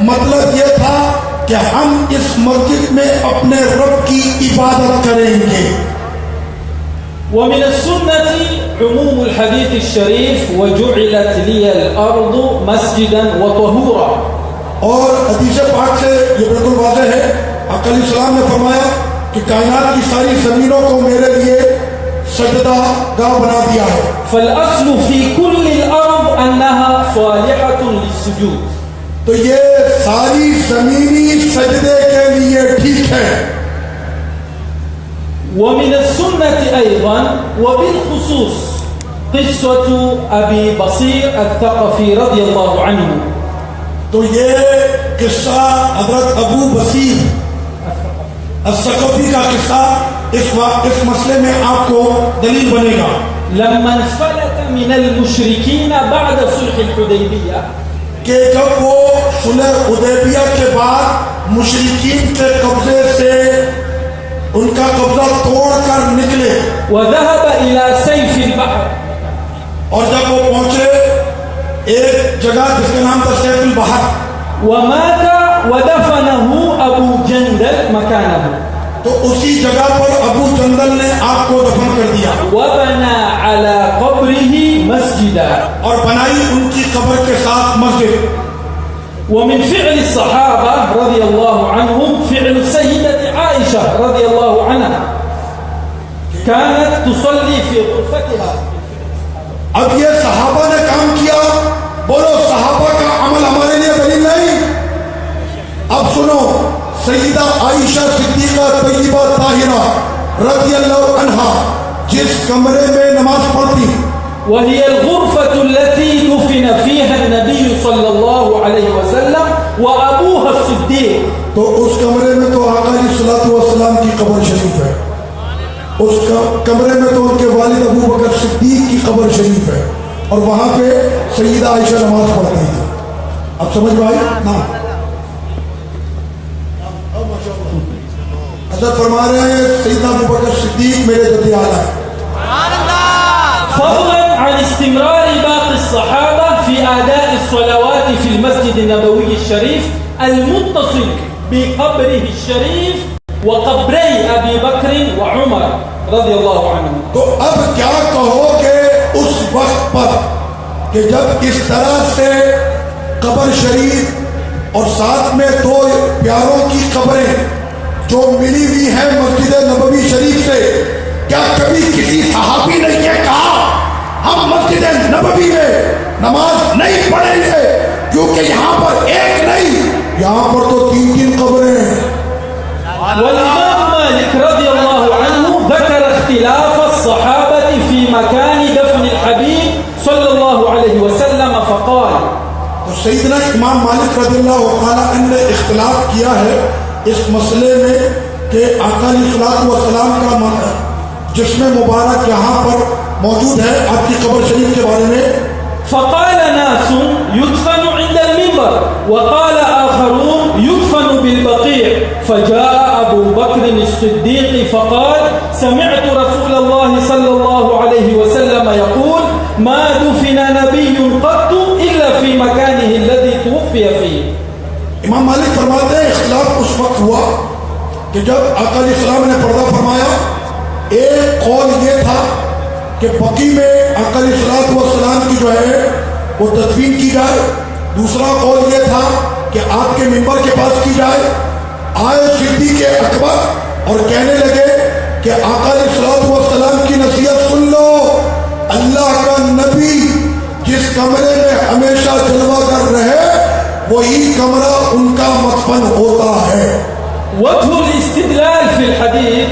مطلب یہ تھا کہ ہم اس مسجد میں اپنے رب کی عبادت کریں گے. ومن السنة عموم الحديث الشريف وجعلت لي الأرض مسجدا وطهورا. اور حدیث پاک سے یہ بالکل واضح ہے, آقا علیہ السلام نے فرمایا کہ کائنات کی ساری زمینوں کو میرے لیے سجدہ گاہ بنا دیا ہے. فالأصل في كل الأرض أنها صالحة للسجود. تو یہ ساری زمینی سجدے کے لیے ٹھیک ہے. ومن السنة أيضا وبالخصوص قصة أبي بصير الثقفي رضي الله عنه. تو یہ قصہ حضرت ابو بصیر الثقفی کا قصہ اس مسئلے میں آپ کو دلیل بنے گا. لما انفلت من المشركين بعد صلح الحديبية کہ جب وہ صلح حدیبیہ کے بعد مشرکین کے قبضے سے ان کا قبضہ توڑ کر نکلے وذهب إلى سيف البحر اور جب وہ پہنچے ایک جگہ جس کا نام تھا سیف البحر ومات ودفنه أبو جندل مكانه تو اسی جگہ پر ابو جندل نے آپ کو دفن کر دیا وبنى على قبره مسجدا اور بنائی ان کی قبر کے ساتھ مسجد. ومن فعل الصحابة رضي الله عنهم فعل السيدة عائشة رضي الله عنها كانت تصلي في غرفتها. اب یہ صحابہ نے کام کیا, بولو صحابہ کا عمل ہمارے لیے دلیل نہیں. اب سنو, سیدہ عائشہ صدیقہ طیبہ طاہرہ رضی اللہ عنہا جس کمرے میں نماز پڑھتی وهي الغرفة التي دفن فيها النبي صلى الله عليه وسلم وأبوها الصديق, تو اس کمرے میں تو آقا علیہ الصلوۃ والسلام کی قبر شریف ہے, اس کمرے میں تو ان کے والد ابو بکر صدیق کی قبر شریف ہے, اور وہاں پہ سیدہ عائشہ نماز پڑھتی تھی. اب سمجھ میں آئی نا؟ حضرت فرما رہے ہیں سیدنا ابو بکر صدیق میرے جدی اعلیٰ ہے. فضلا عن استمرار باقي الصحابة في أداء الصلوات في المسجد النبوي الشريف المتصل بقبره الشريف وقبري أبي بكر وعمر رضي الله عنهم. تو اب کیا کہو کہ اس وقت پر کہ جب اس طرح سے قبر شریف اور ساتھ میں دو پیاروں کی قبریں جو ملی ہوئی ہیں مسجد نبوی شریف سے, کیا کبھی کسی صحابی نے یہ کہا ہم مسجد نبوی میں نماز نہیں پڑھیں گے کیونکہ یہاں پر ایک نہیں, یہاں پر تو 3 قبریں ہیں. والإمام مالك رضي الله عنه ذكر اختلاف الصحابة في مكان دفن الحبيب صلى الله عليه وسلم فقال تو سیدنا امام مالک رضی اللہ تعالیٰ عنہ نے اختلاف کیا ہے اس مسئلے میں کہ آقا علیہ الصلوۃ والسلام کا جسم مبارک یہاں پر موجود ہے آپ کی قبر شریف کے بارے میں. فقال ناس يدفن عند المنبر وقال آخرون يدفن بالبقيع فجاء أبو بكر الصديق فقال سمعت رسول الله صلى الله عليه وسلم يقول ما دفن نبي قط إلا في مكانه الذي توفي فيه. امام مالک فرماتے ہیں اختلاف اس وقت ہوا کہ جب آقا علیہ السلام نے پردہ فرمایا, ایک قول یہ تھا کہ بقی میں آقا علیہ الصلوۃ والسلام کی جو ہے وہ تدفین کی جائے, دوسرا قول یہ تھا کہ آپ کے منبر کے پاس کی جائے. آئے صدیق اکبر اور کہنے لگے کہ آقا علیہ الصلوۃ والسلام کی نصیحت سن لو, اللہ کا نبی جس کمرے میں ہمیشہ جلوہ گر رہے وہی کمرہ ان کا مدفن ہوتا ہے. وجه الاستدلال في الحديث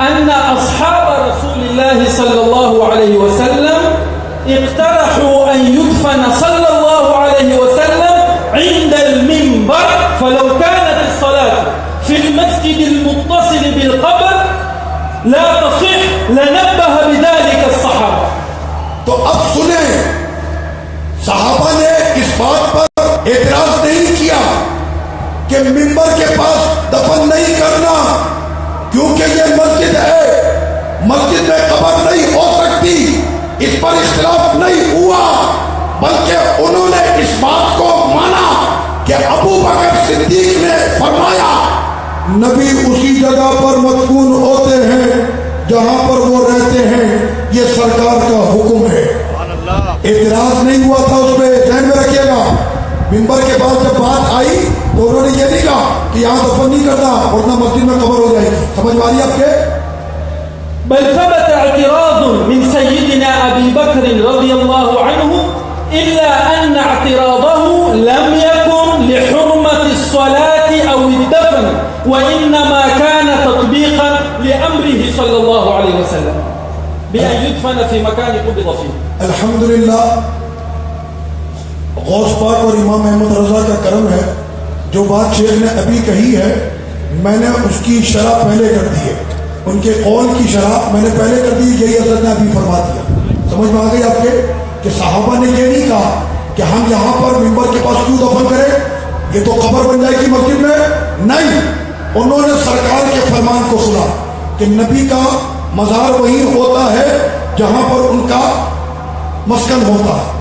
أن أصحاب رسول الله صلى الله عليه وسلم اقترحوا أن يدفن صلى الله عليه وسلم عند المنبر, فلو كانت الصلاة في المسجد المتصل بالقبر لا تصح لنبه بذلك الصحابة. تو اب سنیں, صحابہ نے اس بات پر اعتراض نہیں کیا کہ منبر کے پاس دفن نہیں کرنا کیونکہ یہ مسجد ہے, مسجد میں قبر نہیں ہو سکتی, اس پر اختلاف نہیں ہوا, بلکہ انہوں نے اس بات کو مانا کہ ابو بکر صدیق نے فرمایا نبی اسی جگہ پر مدفون ہوتے ہیں جہاں پر وہ رہتے ہیں, یہ سرکار کا حکم ہے. اعتراض نہیں ہوا تھا اس پہ, ذہن میں رکھیے گا. منبر کے بعد جب بات آئی تو انہوں نے یہ نہیں کہا کہ یہاں دفن نہیں کرنا ورنہ مسجد میں قبر ہو جائے گی. سمجھ میں آ رہی آپ کے؟ بل ثبت اعتراض من سيدنا أبي بكر رضي الله عنه إلا أن اعتراضه لم يكن لحرمة الصلاة أو الدفن وإنما كان تطبيقا لأمره صلى الله عليه وسلم بأن يدفن في مكان قبض فيه. الحمدللہ غوث پاک اور امام احمد رضا کا کرم ہے, جو بات شیخ نے ابھی کہی ہے میں نے اس کی شرح پہلے کر دی ہے، ان کے قول کی شرح میں نے پہلے کر دی، یہی حضرت نے ابھی فرما دیا. سمجھ میں آ گئی آپ کے کہ صحابہ نے یہ نہیں کہا کہ ہم یہاں پر ممبر کے پاس کیوں دفن کریں، یہ تو قبر بن جائے گی مسجد میں. نہیں، انہوں نے سرکار کے فرمان کو سنا کہ نبی کا مزار وہی ہوتا ہے جہاں پر ان کا مسکن ہوتا ہے.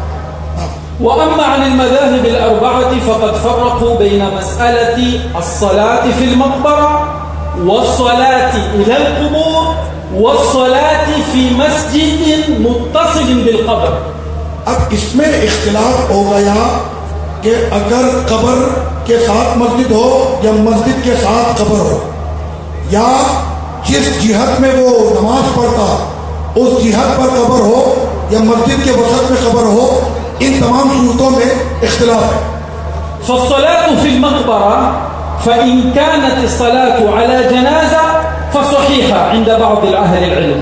وأما عن المذاهب الأربعة فقد فرقوا بين مسألة الصلاة في المقبرة والصلاة إلى القبور والصلاة في مسجد متصل بالقبر. اب اس میں اختلاف ہو گیا کہ اگر قبر کے ساتھ مسجد ہو یا مسجد کے ساتھ قبر ہو، یا جس جہت میں وہ نماز پڑھتا اس جہت پر قبر ہو یا مسجد کے وسط میں قبر ہو، ان تمام صورتوں میں اختلاف ہے. فالصلاة في المقبرة فإن كانت الصلاة على جنازة فصحيحة عند بعض أهل العلم.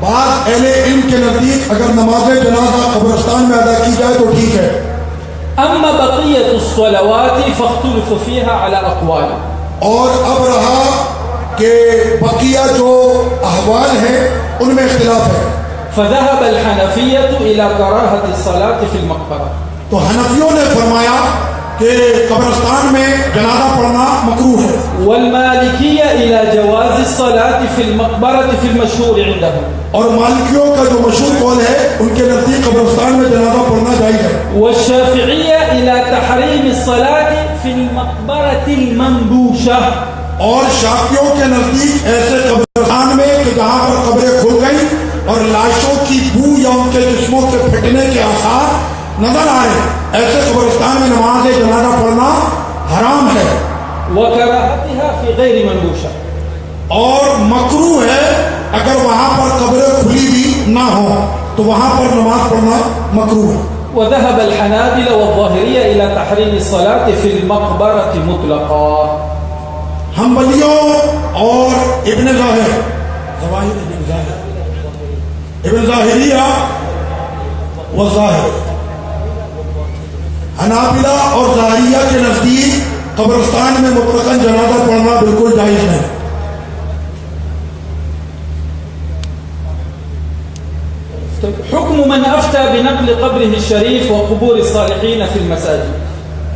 بعض اہل علم کے نزدیک اگر نماز جنازہ قبرستان میں ادا کی جائے تو ٹھیک ہے. أما بقية الصلوات فاختلف فيها على أقوال. اور اب رہا کہ بقیہ جو احوال ہیں ان میں اختلاف ہے. فذهب الحنفية إلى كراهة الصلاة في المقبرة. تو حنفیوں نے فرمایا کہ قبرستان میں جنازہ پڑھنا مکروہ ہے. والمالكية إلى جواز الصلاة في المقبرة في المشهور عندهم. اور مالکیوں کا جو مشہور قول ہے ان کے نزدیک قبرستان میں جنازہ پڑھنا جائز ہے. والشافعية إلى تحريم الصلاة في المقبرة المنبوشة. اور شافعیوں کے نزدیک ایسے قبرستان میں کہ جہاں پر قبریں کھل گئی اور لاشوں کی بو یا ان کے جسموں کے پھٹنے کے آثار نظر آئے، ایسے قبرستان میں نماز جنازہ پڑھنا حرام ہے. وكراهتها في غير منبوشة. اور مکروہ ہے اگر وہاں پر قبریں کھلی بھی نہ ہوں تو وہاں پر نماز پڑھنا مکروہ ہے. وذهب الحنابلة والظاهرية إلى تحريم الصلاة في المقبرة مطلقا. حنبلیوں اور ابن ظاہریہ والظاہر، حنابلہ اور ظاہریہ کے نزدیک قبرستان میں مطلقاً جنازہ پڑھنا بالکل جائز ہے. حكم من أفتى بنقل قبره الشريف وقبور الصالحين في المساجد.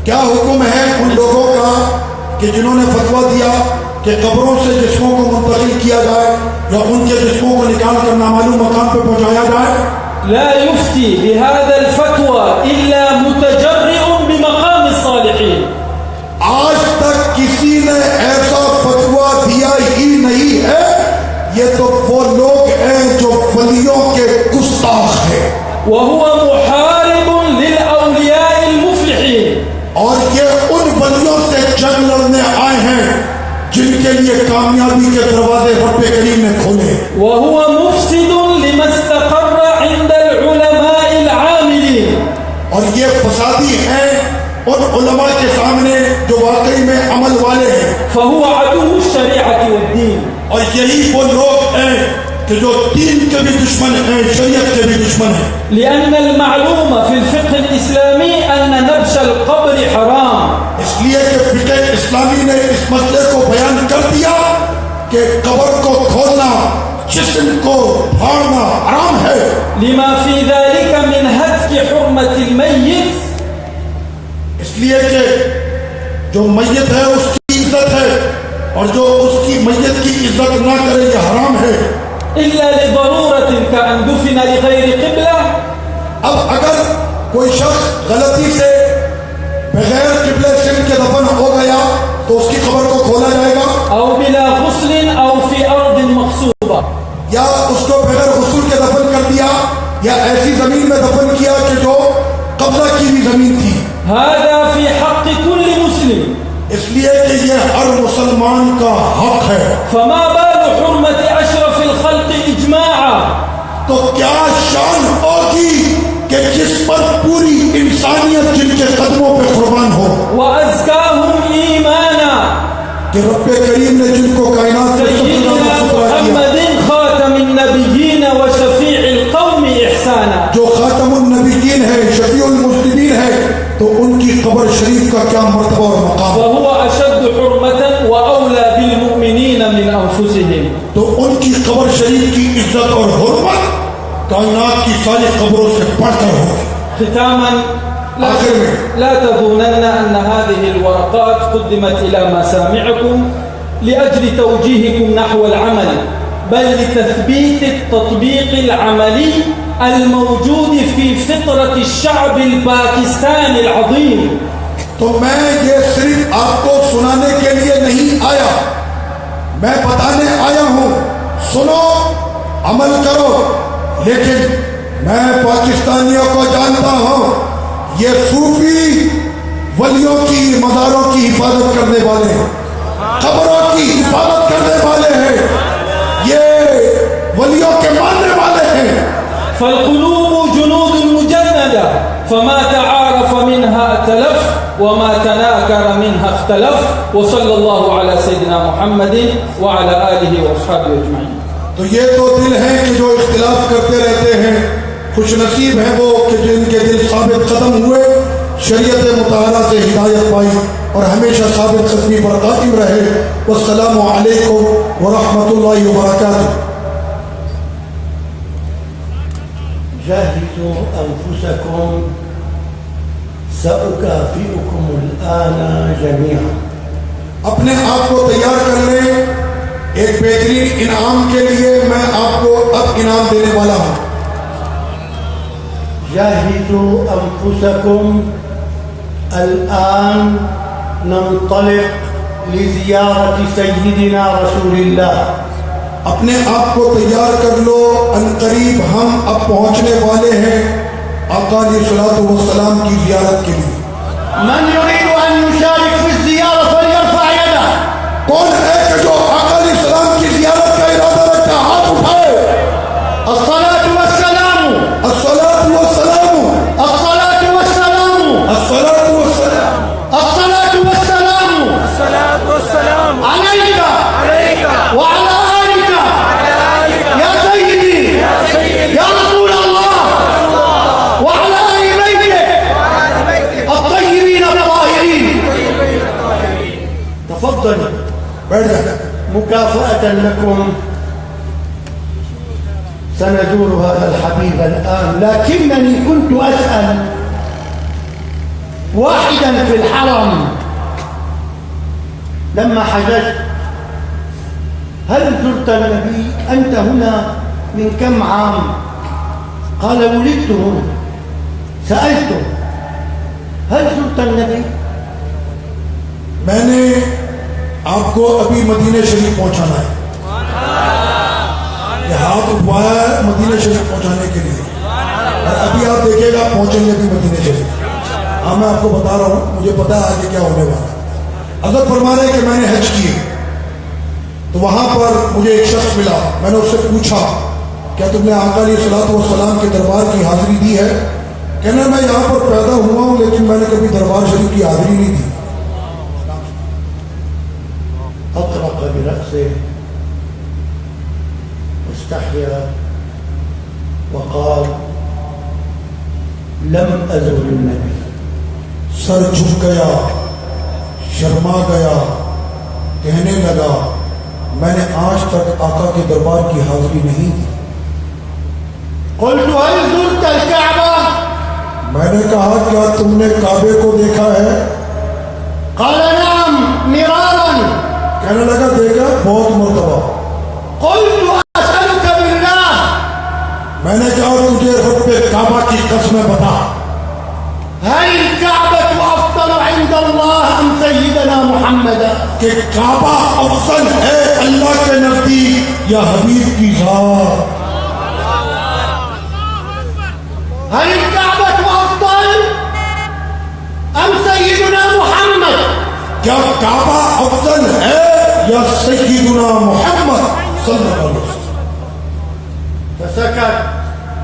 کیا حکم ہے ان لوگوں کا کہ جنہوں نے فتویٰ دیا کہ قبروں سے جسموں کو منتقل کیا جائے یا ان کے جسموں کو نکال کر نامعلوم مکان پہ پہنچایا جائے؟ لا يفتي بهذا الفتوى إلا متجرئ بمقام الصالحين. آج تک کسی نے ایسا فتویٰ دیا ہی نہیں ہے. یہ تو وہ لوگ ہیں جو ولیوں کے گستاخ ہیں، وهو محارب للأولياء المفلحين. اور یہ ان ولیوں سے جنگ لڑنے آئے ہیں جن کے لیے کامیابی کے دروازے رب کریم نے کھولے. وهو مفسد لما استقر عند العلماء العاملين. اور یہ فسادی ہیں ان علماء کے سامنے جو واقعی میں عمل والے ہیں. فهو عدو الشريعة والدين. اور یہی وہ لوگ ہیں کہ جو دین کے بھی دشمن ہیں، شریعت کے بھی دشمن ہیں. لأن المعلوم في الفقه الإسلامي أن نبش القبر حرام. اس لیے کہ فقہ اسلامی نے اس مسئلے کو بیان کر دیا کہ قبر کو کھولنا، جسم کو پھاڑنا حرام ہے. لما في ذلك من هتك حرمة الميت. اس لیے کہ جو میت ہے اس کی عزت ہے اور جو اس کی میت کی عزت نہ کرے یہ حرام ہے. إلا لضرورة كأن دفن لغير قبلة. اب اگر کوئی شخص غلطی سے بغیر قبلہ سمت کے دفن ہو گیا تو اس کی قبر کو کھولا جائے گا، أو بلا غسل أو في أرض مغصوبة. یا اس کو بغیر غسل کے دفن کر دیا یا ایسی زمین میں دفن کیا کہ جو قبضہ کی ہوئی زمین تھی. هذا في حق كل مسلم. اس لیے کہ یہ ہر مسلمان کا حق ہے. فما بال حرمة أشرف الخلق إجماعا. تو کیا شان ہوگی کہ جس پر پوری انسانیت جن کے قدموں پہ قربان ہو، وأزكاهم إيمانا. کہ رب کریم نے جن کو کائنات سے سب سے زیادہ ستھرا کیا، محمد خاتم النبيين وشفيع القوم إحسانا. جو خاتم النبیین ہے، شفیع المسلمین ہے، تو ان کی قبر شریف کا کیا مرتبہ اور مقام. وهو أشد حرمة وأولى بالمؤمنين تو ان کی قبر شریف کی عزت اور حرمت کائنات کی ساری قبروں سے بڑھ کر ہوگی. ختاما لا تظنن أن هذه الورقات قدمت إلى مسامعكم لأجل توجيهكم نحو العمل، بل لتثبيت التطبيق العملي الموجود في فطرة الشعب الباكستاني العظيم. تو میں یہ صرف آپ کو سنانے کے لیے نہیں آیا، میں بتانے آیا ہوں سنو عمل کرو. لیکن میں پاکستانیوں کو جانتا ہوں، یہ صوفی ولیوں کی مزاروں کی حفاظت کرنے والے ہیں، قبروں کی حفاظت کرنے والے ہیں، یہ ولیوں کے ماننے والے ہیں. فالقلوب جنود مجندة فما تعارف منها ائتلف وما تناكر منها اختلف وصلى الله على سيدنا محمد وعلى آله وأصحابه أجمعين. تو یہ تو دل ہیں کہ جو اختلاف کرتے رہتے ہیں، خوش نصیب ہیں وہ کہ جن کے دل ثابت قدم ہوئے، شریعت مطہرہ سے ہدایت پائی اور ہمیشہ ثابت قدمی پر قائم رہے. والسلام علیکم ورحمۃ اللہ وبرکاتہ. جهزوا أنفسكم سأكافئكم الآن جميعا. اپنے آپ کو تیار کر لیں ایک بہترین انعام کے لیے. میں آپ کو اب انعام دینے والا ہوں. جهزوا أنفسكم الآن ننطلق لزيارة سيدنا رسول الله. اپنے آپ کو تیار کر لو، عنقریب ہم اب پہنچنے والے ہیں آقا علیہ الصلوۃ والسلام کی زیارت کے لیے. من يريد أن يشارك في الزيارة فليرفع يده. کون ہے کہ جو آقا علیہ السلام کی زیارت کا ارادہ رکھتا ہاتھ اٹھائے. الصلاة والسلام الصلاۃ والسلام الصلاة والسلام الصلاۃ والسلام الصلاة والسلام الصلاة والسلام عليك عليك وعلى يا سيدي يا رسول الله وعلى آل بيتك الطيبين الطاهرين. تفضل بیٹھ جائیں. مكافأة لكم سنزور هذا الحبيب الآن، لكنني كنت أسأل واحدا في الحرم لما حججت، هل زرت النبي؟ أنت هنا من كم عام؟ قال ولدت هنا. سألته هل زرت النبي؟ میں نے آپ کو ابھی مدینہ شریف پہنچانا ہے. یہ ہاتھ اٹھوایا ہے مدینہ شریف پہنچانے کے لیے، اور ابھی آپ دیکھیں گا پہنچیں گے بھی مدینہ شریف. ہاں میں آپ کو بتا رہا ہوں، مجھے پتا ہے آگے کیا ہونے والا. حضرت فرما رہے کہ میں نے حج کی تو وہاں پر مجھے ایک شخص ملا. میں نے اس سے پوچھا کیا تم نے آقا علیہ الصلوۃ والسلام کے دربار کی حاضری دی ہے؟ کہنا میں یہاں پر پیدا ہوا ہوں لیکن میں نے کبھی دربار شریف کی حاضری نہیں دی. أطرق برأسه واستحيا وقال لم أزر النبي. سر جھک گیا، شرما گیا، کہنے لگا میں نے آج تک آقا کے دربار کی حاضری نہیں دی. قلت هل زرت الكعبة؟ میں نے کہا کیا تم نے کعبے کو دیکھا ہے؟ قال نعم مرارا. کہنے لگا دیکھا بہت مرتبہ. قلت أسألك بالله. میں نے کہا تجھے رب کعبہ کی قسم بتا، هل الكعبة أفضل عند الله أم سيدنا محمد؟ کہ کعبہ افضل ہے اللہ کے نزدیک یا حبیب کی ذات؟ هل الكعبة أفضل أم سيدنا محمد؟ کیا کعبہ افضل ہے یا سیدنا محمد صلی اللہ علیہ وسلم؟ فسكت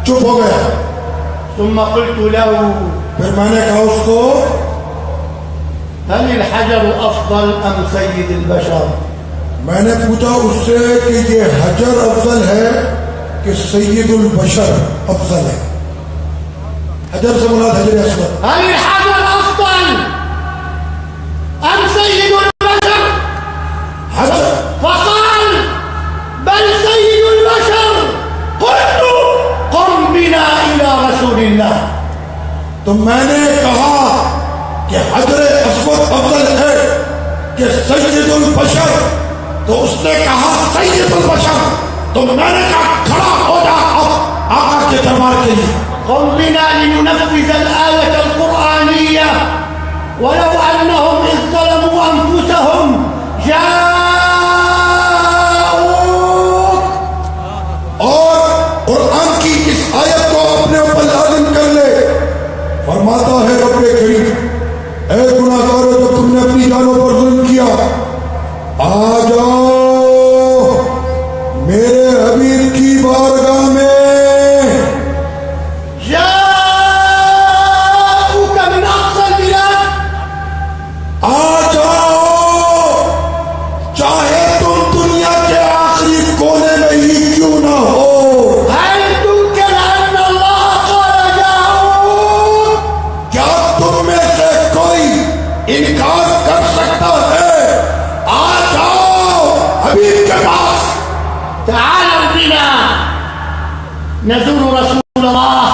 چپ ہو گیا. ثم قلت له پھر میں نے کہا اس کو هل الحجر أفضل أم سيد البشر؟ میں نے پوچھا اس سے کہ یہ حجر افضل ہے کہ سید البشر افضل ہے؟ حجر سے مراد حجر اسود. هل الحجر أفضل أم سيد البشر؟ حجر فقال بل بالله. تو میں نے کہا کہ حجر اسود افضل ہے کہ سید البشر، تو اس نے کہا سید البشر، تو میں نے کہا کھڑا ہو جا اب آقا کے دربار کے لیے. قم بنا لننفذ الآية القرآنية ولو أنهم إذ ظلموا أنفسهم جاءوك. اور قرآن کی اس آیت کو اپنے اوپر لازم کر لے. فرماتا ہے رب کریم، اے گناہگارو جو تم نے اپنی جانوں پر ظلم کیا، آ جاؤ میرے حبیب کی بارگاہ میں. جاءوك من أقصى البلاد. آ جاؤ چاہے تم دنیا کے آخری کونے میں ہی کیوں نہ ہو. هل تنكر أن الله قال جاءوك؟ کیا تم میں سے کوئی انکار کر سکتا ہے؟ آ جاؤ حبیب کے پاس. تعالوا بنا نزور رسول الله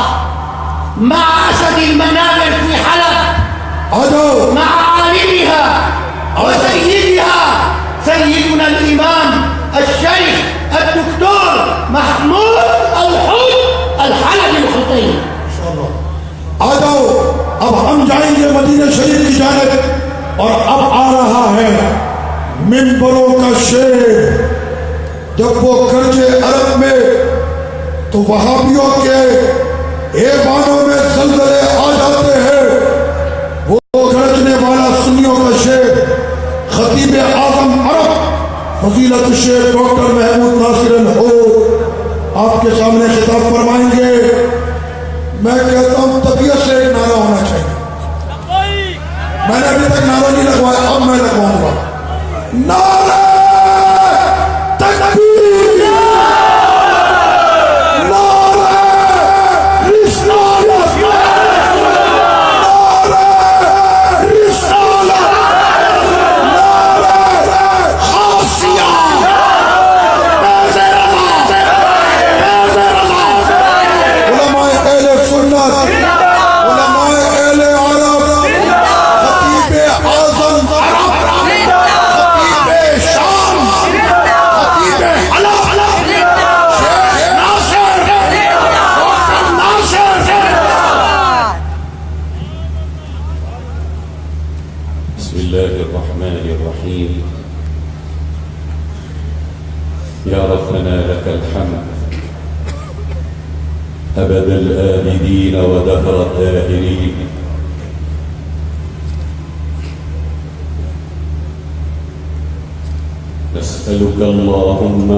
مع أسد المنابر في حلب، آ جاؤ. مع عالمها وسيدها سيدنا الإمام الشيخ الدكتور محمود الحوت الحلبي الحسين. آ جاؤ اب ہم جائیں گے مدینہ شریف کی جانب. اور اب آ رہا ہے منبروں کا شیر. جب وہ کرج عرب میں تو وہابیوں کے ایوانوں میں زلزلے آ جاتے ہیں. وہ گرجنے والا سنیوں کا شیر خطیب اعظم عرب فضیلت الشیخ ڈاکٹر محمود ناصر الحوت آپ کے سامنے خطاب فرمائیں گے. میں کہتا ہوں طبیعت سے ایک نعرہ ہونا چاہیے. میں نے ابھی تک نعرہ نہیں لگوایا، اب میں لگواؤں گا. نعرہ تکبیر، نعرہ رسالت، نعرہ رسالت، نعرہ خاصیہ، پیز رضا، پیز رضا. علماء اہل سنت، علماء اہل عرب، خطیب اعظم عرب، خطیب شام، خطیب حلب، شیخ ناصر، ڈاکٹر ناصر. بسم الله الرحمن الرحيم. يا ربنا لك الحمد أبد الآبدين ودهر الداهرين. نسألك اللهم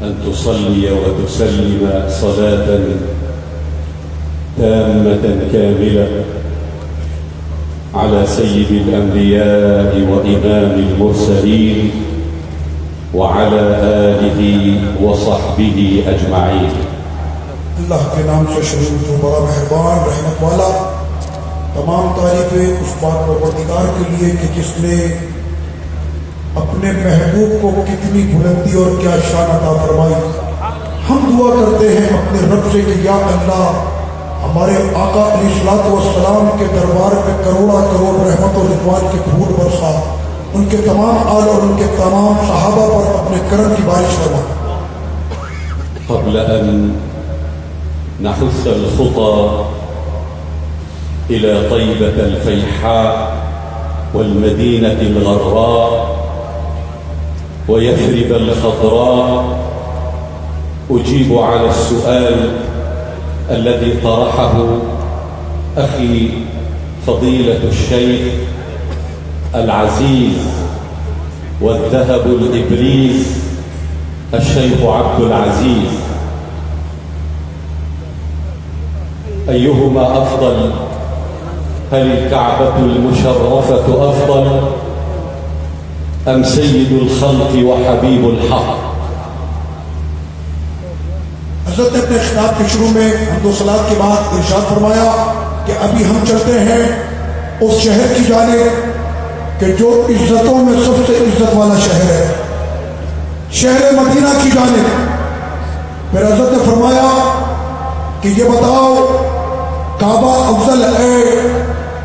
أن تصلي وتسلم صلاة تامة كاملة على سيد الأنبياء وإمام المرسلين وعلى آله وصحبه أجمعين. اللہ کے نام سے شروع جو بڑا مہربان رحمت والا. تمام تعریفیں اس بات پروردگار کے لیے کہ جس نے اپنے محبوب کو کتنی بلندی اور کیا شان عطا فرمائی. ہم دعا کرتے ہیں اپنے رب سے کہ یا اللہ ہمارے آقا علیہ الصلوۃ والسلام کے دربار میں کروڑا کروڑ رحمت و رضوان کے پھول برسا. ان کے تمام آل اور ان کے تمام صحابہ پر اپنے کرم کی بارش فرما. قبل أن نحث الخطى إلى طيبة الفيحاء والمدينة الغراء ويثرب الخضراء أجيب على السؤال الذي طرحه أخي فضيلة الشيخ العزيز والذهب الإبريز الشيخ عبد العزيز. أيهما أفضل؟ هل الكعبة المشرفة أفضل أم سيد الخلق وحبيب الحق؟ حضرت نے اپنے خطاب کے شروع میں حمد و صلات کے بعد ارشاد فرمایا کہ ابھی ہم چلتے ہیں اس شہر کی جانب کہ جو عزتوں میں سب سے عزت والا شہر ہے، شہر مدینہ کی جانب. پھر حضرت نے فرمایا کہ یہ بتاؤ کعبہ افضل ہے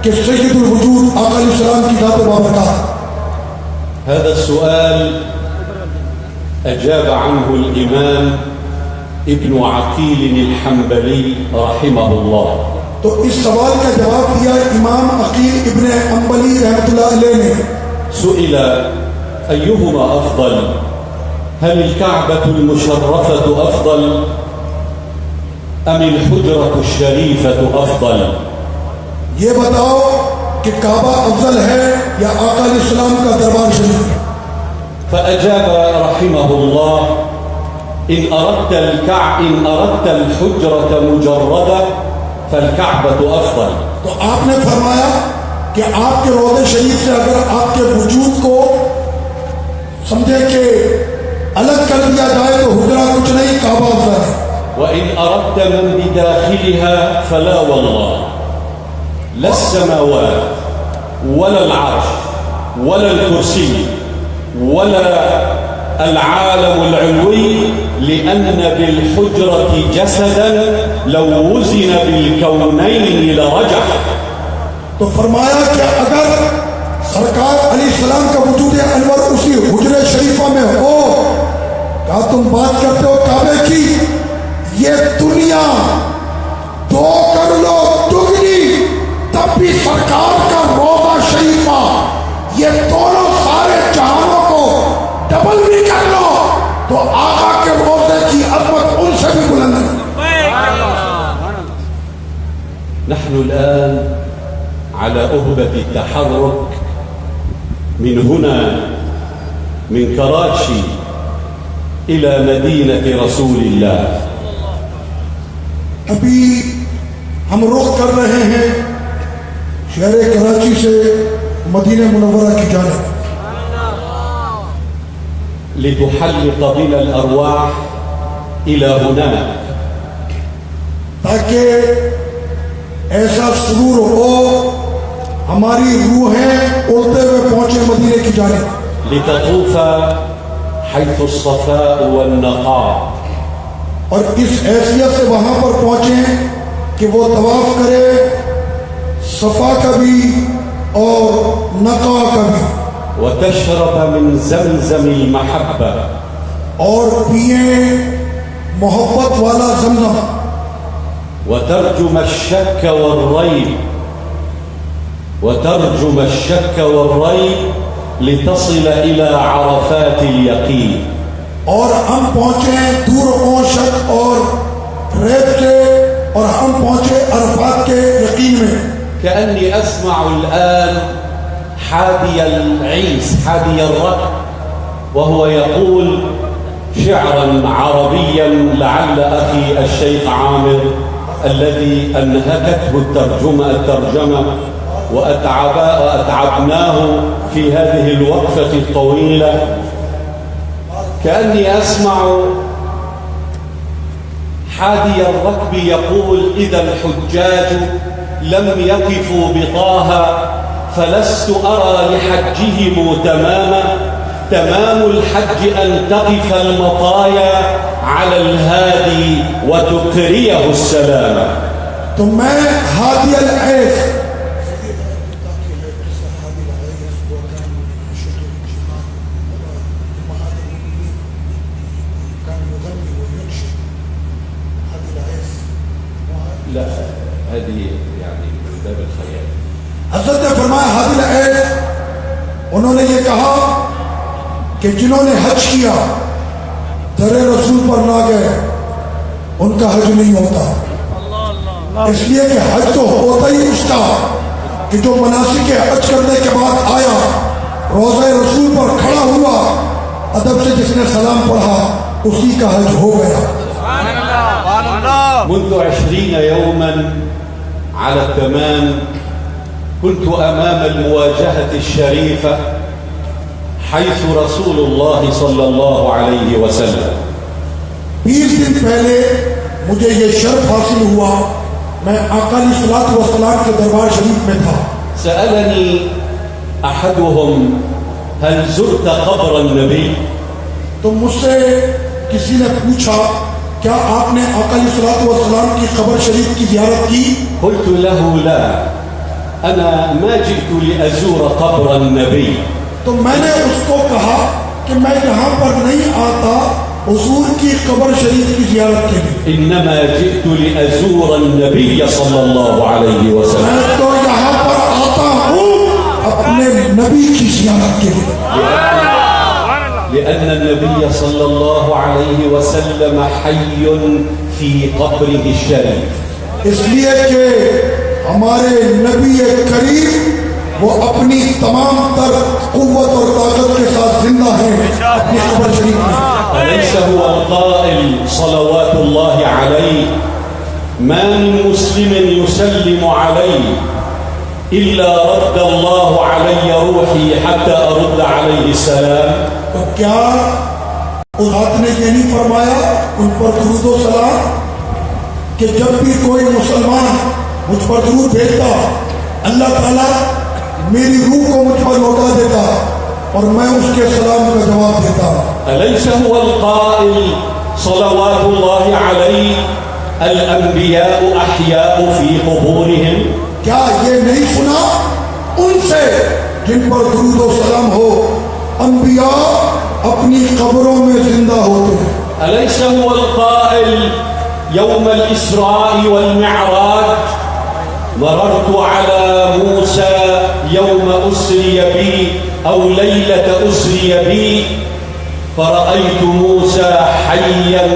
کہ سید الوجود آقا علیہ السلام کی ذات بابرکات؟ هذا السؤال أجاب عنه الإمام ابن عقيل الحنبلي رحمه الله. تو اس سوال کا جواب دیا امام عقیل ابن حنبلی رحمۃ اللہ علیہ نے. سئل أيهما أفضل؟ هل الكعبة المشرفة أفضل أم الحجرة الشريفة أفضل؟ یہ بتاؤ کہ کعبہ افضل ہے یا آقا علیہ السلام کا دربار شریف؟ فأجاب رحمه الله إن أردت الحجرة مجردة فالكعبة أفضل. تو آپ نے فرمایا کہ آپ کے روضے شریف سے اگر آپ کے وجود کو سمجھے کہ الگ کر دیا جائے تو حجرہ کچھ نہیں، کعبہ افضل ہے. وإن أردت من بداخلها فلا والله لا السماوات ولا العرش ولا الكرسي ولا العالم العلوي لأن بالحجرة جسدا لو وزن بالكونين لرجح. تو فرمایا کہ اگر سرکار علیہ السلام کا وجود انور اسی حجرہ شریفہ میں ہو، کہا تم بات کرتے ہو کعبے کی، یہ دنیا دو کر لو دگنی تب بھی سرکار کا روضہ شریفہ، یہ دونوں سارے جہانوں کو ڈبل بھی کر لو تو آقا کے روضے کی عظمت ان سے بھی بلند ہے. نحن الآن على أهبة التحرك من هنا من كراتشي إلى مدينة رسول الله. ابھی ہم رخ کر رہے ہیں شہر کراچی سے مدینہ منورہ کی جانب لتحلق بنا الأرواح إلى هناك تاکہ ایسا سرور ہو ہماری روحیں اڑتے ہوئے پہنچے مدینے کی جانب. لتطوف حيث الصفاء والنقاء. اور اس حیثیت سے وہاں پر پہنچیں کہ وہ طواف کرے صفا کا بھی اور نقا کا بھی. وتشرب من زمزم المحبة. اور پیئیں محبت والا زمزم. وترجم الشك والريب. وترجم الشك والريب لتصل إلى عرفات اليقين. اور ہم پہنچے دور شک اور ریب سے اور ہم پہنچے عرفات کے یقین میں. كأني أسمع الآن حادي العيس حادي الركب وهو يقول شعرا عربيا لعل أخي الشيخ عامر الذي أنهكته الترجمة وأتعبناه في هذه الوقفة الطويلة. كأني أسمع حادي الركب يقول إذا الحجاج لم يقفوا بطه فلست أرى لحجهم تمام الحج أن تقف المطايا على الهادي وتقريه السلام. تو میں ہادی العیس لا هذه يعني من باب الخيال. حضرت نے فرمایا ہادی العیس انہوں نے یہ کہا کہ جنہوں نے حج کیا در رسول پر نہ گئے ان کا حج نہیں ہوتا. اس لیے کہ حج تو ہوتا ہی اس کا کہ جو مناسک حج کرنے کے بعد آیا روضہ رسول پر کھڑا ہوا ادب سے جس نے سلام پڑھا اسی کا حج ہو گیا. منذ 20 يوما على التمام كنت أمام المواجهة الشريفة حيث رسول الله صلى الله عليه وسلم. 20 دن پہلے مجھے یہ شرف حاصل ہوا میں آقا علیہ الصلوۃ والسلام کے دربار شریف میں تھا. سألني أحدهم هل زرت قبر النبي؟ تو مجھ سے کسی نے پوچھا کیا آپ نے آقا علیہ الصلوۃ والسلام کی قبر شریف کی زیارت کی؟ قلت له لا، أنا ما جئت لأزور قبر النبي. تو میں نے اس کو کہا کہ میں یہاں پر نہیں آتا حضور کی قبر شریف کی زیارت کے لیے، إنما جئت لأزور النبي صلى الله عليه وسلم. میں تو یہاں پر آتا ہوں اپنے نبی کی زیارت کے لیے، لأن النبي صلى الله عليه وسلم حي في قبره الشريف. اس لیے کہ ہمارے نبی کریم وہ اپنی تمام تر قوت اور طاقت کے ساتھ زندہ ہیں اپنی قبر شریف میں. أليس هو القائل صلوات الله عليه ما من مسلم يسلم علي إلا رد الله علي روحي حتى أرد عليه السلام. تو کیا اس ذات نے یہ نہیں فرمایا ان پر درود و سلام کہ جب بھی کوئی مسلمان مجھ پر درود بھیجتا اللہ تعالیٰ میری روح کو مجھ پر لوٹا دیتا اور میں اس کے سلام کا جواب دیتا. أليس هو القائل صلوات الله عليه الأنبياء أحياء في قبورهم؟ کیا یہ نہیں سنا ان سے جن پر درود و سلام ہو انبیاء اپنی قبروں میں زندہ ہوتے ہیں؟ أليس هو القائل يوم الإسراء والمعراج مررت على موسى يوم أسري بي أو ليلة أسري بي فرأيت موسى حيا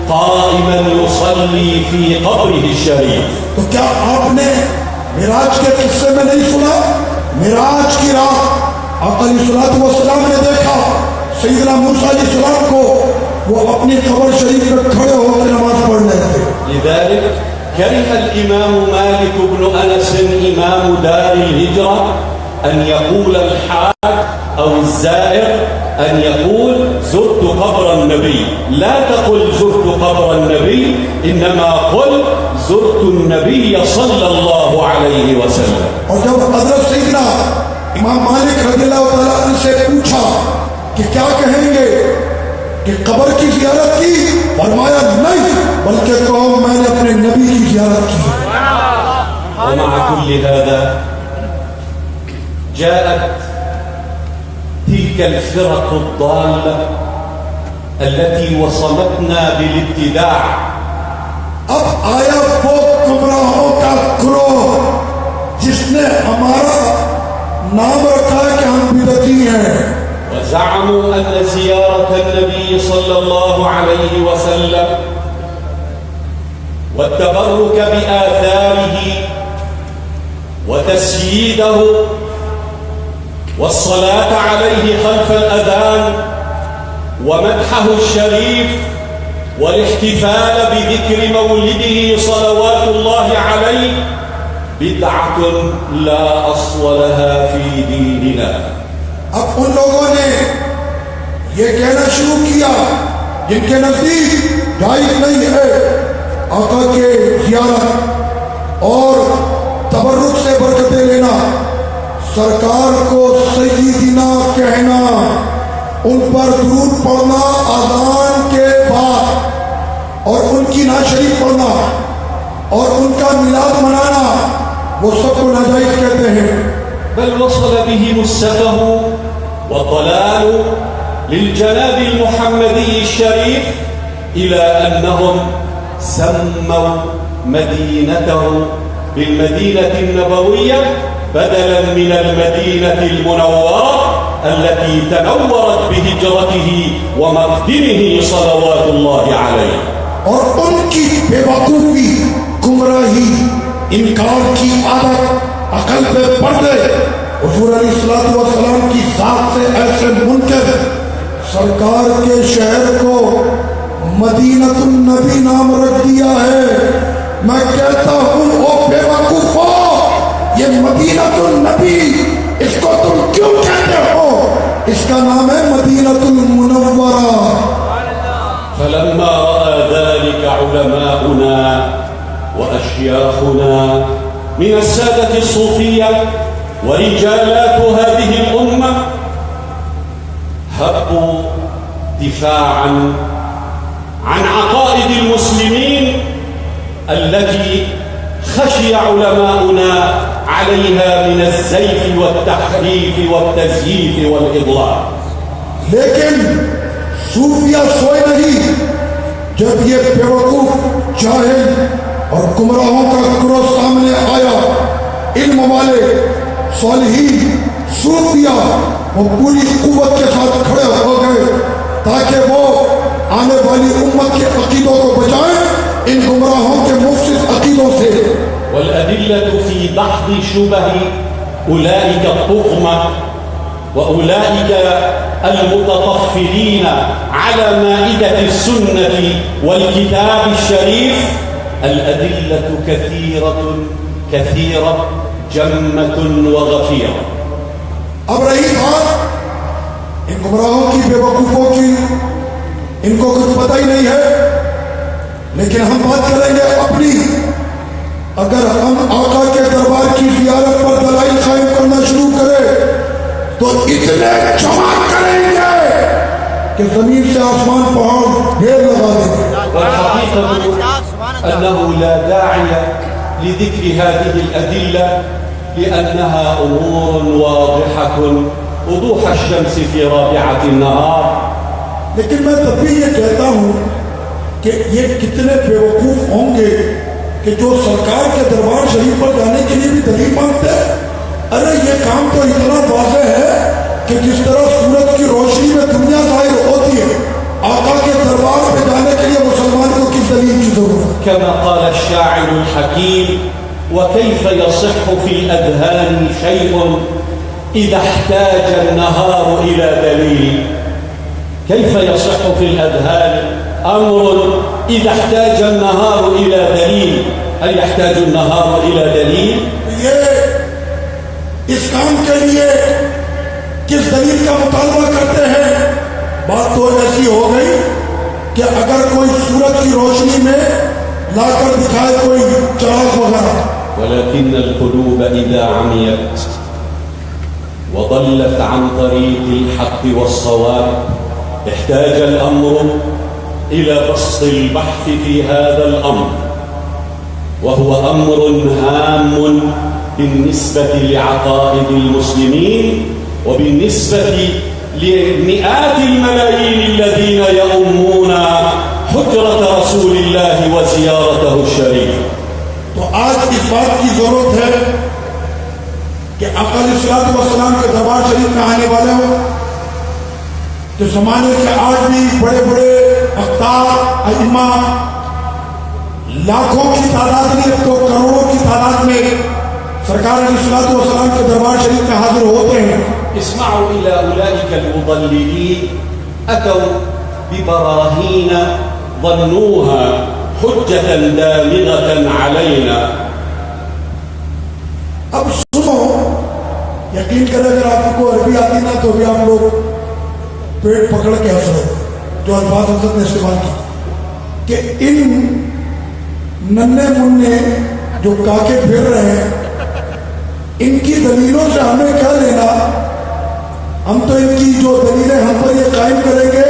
قائما يصلي في قبره الشريف. تو کیا آپ نے معراج کے قصے میں نہیں سنا؟ معراج کی رات آقا علیہ الصلوۃ والسلام نے دیکھا سیدنا موسیٰ علیہ السلام کو وہ اپنی قبر شریف میں کھڑے ہو کر نماز پڑھ رہے تھے. لذلك كره الإمام مالك بن أنس إمام دار الهجرة أن يقول الحاج أو الزائر أن يقول زرت قبر النبي. لا تقل زرت قبر النبي، إنما قل زرت النبي صلى الله عليه وسلم. اور جب حضرت سیدنا امام مالک رضی اللہ تعالیٰ عنہ سے پوچھا کہ کیا کہیں گے کہ قبر کی زیارت کی، فرمایا نہیں بلکہ کہو میں نے اپنے نبی کی زیارت کی. ومع كل هذا جاءت تلك الفرق الضالة التي وصلتنا بالابتداع. اب آیا وہ گمراہوں کا گروہ جس نے ہمارا نام رکھا کہ ہم بدعتی ہیں، وزعموا أن زيارة النبي صلى الله عليه وسلم والتبرك بآثاره وتسييده والصلاة عليه خلف الأذان ومدحه الشريف والاحتفال بذكر مولده صلوات الله عليه بدعة لا أصل لها في ديننا. اب ان لوگوں نے یہ کہنا شروع کیا جن کے نزدیک جائز نہیں ہے آقا کے زیارت اور تبرک سے برکتیں لینا، سرکار کو سیدنا کہنا، ان پر درود پڑھنا اذان کے بعد اور ان کی نعت شریف پڑھنا اور ان کا میلاد منانا، وہ سب کو ناجائز کہتے ہیں. بل وصل بهم السفه والضلال للجناب المحمدي الشريف إلى أنهم سموا مدينته بالمدينة النبوية بدلا من المدينة المنورة التي تنورت بهجرته ومقدمه صلوات الله عليه. اور ان کی بے وقوفی، گمراہی، انکار کی عادت عقل پہ پڑ گئے. حضور علیہ الصلوۃ والسلام کی ذات سے ایسے منکر سرکار کے شہر کو مدینۃ النبی نام رکھ دیا ہے. میں کہتا ہوں او بے وقوفو، یہ مدینۃ النبی اس کو تم کیوں کہتے ہو؟ اس کا نام ہے مدینۃ المنورہ. فلما رأى ذلك علماؤنا وأشياخنا من السادة الصوفية ورجالات هذه الأمة هبوا دفاعا عن عقائد عقائد المسلمين التي خشي علماؤنا عليها من الزيف والتحريف والتزييف والإضلال. لیکن صوفیہ سوئے نہیں جب یہ بیوقوف جاہل اور گمراہوں کا گروہ سامنے آیا. علم والے صالحین صوفیہ وہ پوری قوت کے ساتھ کھڑے ہو گئے تاکہ وہ آنے والی امت کے عقیدوں کو بچائیں ان گمراہوں کے مفسد عقیدوں سے. والأدلة في دحض شبه أولئك الطغمة وأولئك المتطفلين على مائدة السنة والكتاب الشريف الأدلة كثيرة جمة وغفيرة. اب رہی بات ان گمراہوں کی بے وقوفوں کی ان کو کچھ پتہ ہی نہیں ہے لیکن ہم بات کریں گے اپنی. اگر ہم آقا کے دربار کی زیارت پر دلائل قائم کرنا شروع کریں تو اتنے جمع کریں گے کہ زمین سے آسمان پہاڑ ڈھیر لگا دیں گے. والحقيقة أنه لا داعي لذكر هذه الأدلة لأنها أمور واضحة وضوح الشمس في رابعة النهار. لیکن میں تب بھی یہ کہتا ہوں کہ یہ کتنے بے وقوف ہوں گے کہ جو سرکار کے دربار شریف پر جانے کے لیے بھی دلیل مانگتے ہیں. ارے یہ کام تو اتنا واضح ہے کہ جس طرح سورج کی روشنی میں دنیا ظاہر ہوتی ہے آقا کے دربار پہ جانے کے لیے مسلمان کو کس دلیل کی ضرورت ہے؟ كما قال الشاعر الحكيم وكيف يصح في الأذهان شيء إذا احتاج النهار إلى دليل. كيف يصح في الأذهان أمر إذا احتاج النهار إلى دليل. هل يحتاج النهار إلى دليل؟ یہ اس کام کے لیے کس دلیل کا مطالبہ کرتے ہیں؟ بات تو ایسی ہو گئی کہ اگر کوئی سورج کی روشنی میں لا کر دکھائے کوئی چراغ وغیرہ. ولكن القلوب إذا عميت وضلت عن طريق الحق والصواب احتاج الأمر إلى بسط البحث في هذا الأمر وهو أمر هام بالنسبة لعقائد المسلمين وبالنسبة لمئات الملايين الذين يؤمون حجرة رسول الله وزيارته الشريفة. تو آج اس بات کی ضرورت ہے کہ آقا علیہ الصلوۃ والسلام کے دربار شریف میں آنے والے ہو کہ زمانے کے آج بھی بڑے بڑے اقطار ائمہ لاکھوں کی تعداد میں تو کروڑوں کی تعداد میں سرکار علیہ الصلوۃ والسلام کے دربار شریف میں حاضر ہوتے ہیں. اسمعوا إلى أولئك المضللين أتوا ببراهين ظنوها حجة دامغة علينا. اب سنو یقین کریں اگر آپ کو عربی آتی نا تو بھی آپ لوگ پیٹ پکڑ کے ہنس رہے جو الفاظ حضرت نے استعمال کی کہ ان ننے مننے جو کاکے پھر رہے ہیں ان کی دلیلوں سے ہمیں کیا لینا. ہم تو ان کی جو دلیلیں ہم پر یہ قائم کریں گے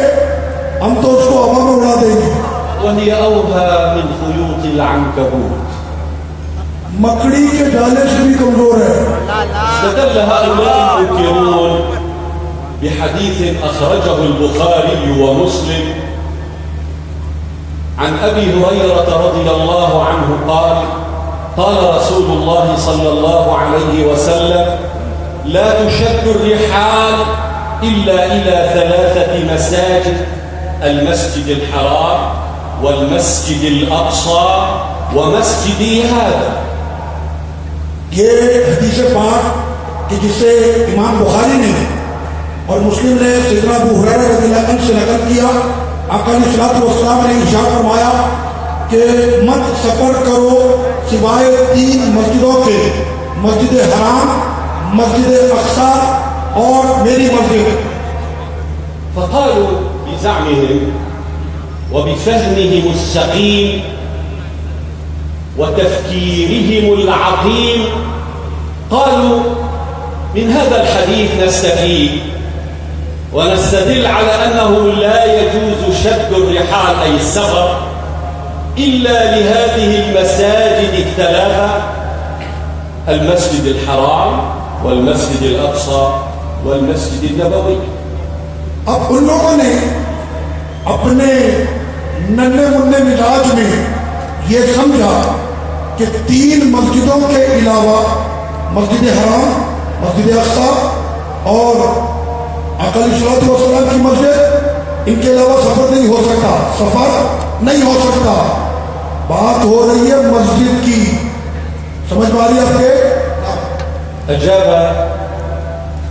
ہم تو اس کو ہوا میں اڑا دیں گے. وهي أوهى من خيوط العنكبوت. مکڑی کے جالے سے بھی کمزور ہے. استدل هؤلاء المنكرون بحديث أخرجه البخاري ومسلم عن أبي هريرة رضي الله عنه قال قال رسول الله صلى الله عليه وسلم لا تشد الرحال إلا إلى 3 مساجد المسجد الحرام والمسجد الأقصى ومسجدي هذا. یہ حدیث پاک کہ جسے امام بخاری نے اور مسلم نے سیدنا ابو ہریرہ رضی اللہ عنہ سے نقل کیا. آقا علیہ الصلوۃ والسلام نے ارشاد فرمایا کہ مت سفر کرو سوائے 3 مسجدوں کے مسجد حرام مسجد اقصی اور میری مسجد. فقالوا بزعمهم وبفهمهم السقيم وتفكيرهم العقيم قالوا من هذا الحديث نستفيد ونستدل على أنه لا يجوز شد الرحال أي السفر إلا لهذه المساجد الثلاثة: المسجد الحرام والمسجد الأقصى والمسجد النبوي. اب ان لوگوں نے اپنے ننھے منھے مزاج میں یہ سمجھا کہ 3 مسجدوں کے علاوہ مسجد حرام، مسجد اقصی اور آقا علیہ الصلوۃ والسلام کی مسجد، ان کے علاوہ سفر نہیں ہو سکتا، سفر نہیں ہو سکتا. بات ہو رہی ہے مسجد کی. سمجھ پا رہی آپ کے؟ أجاب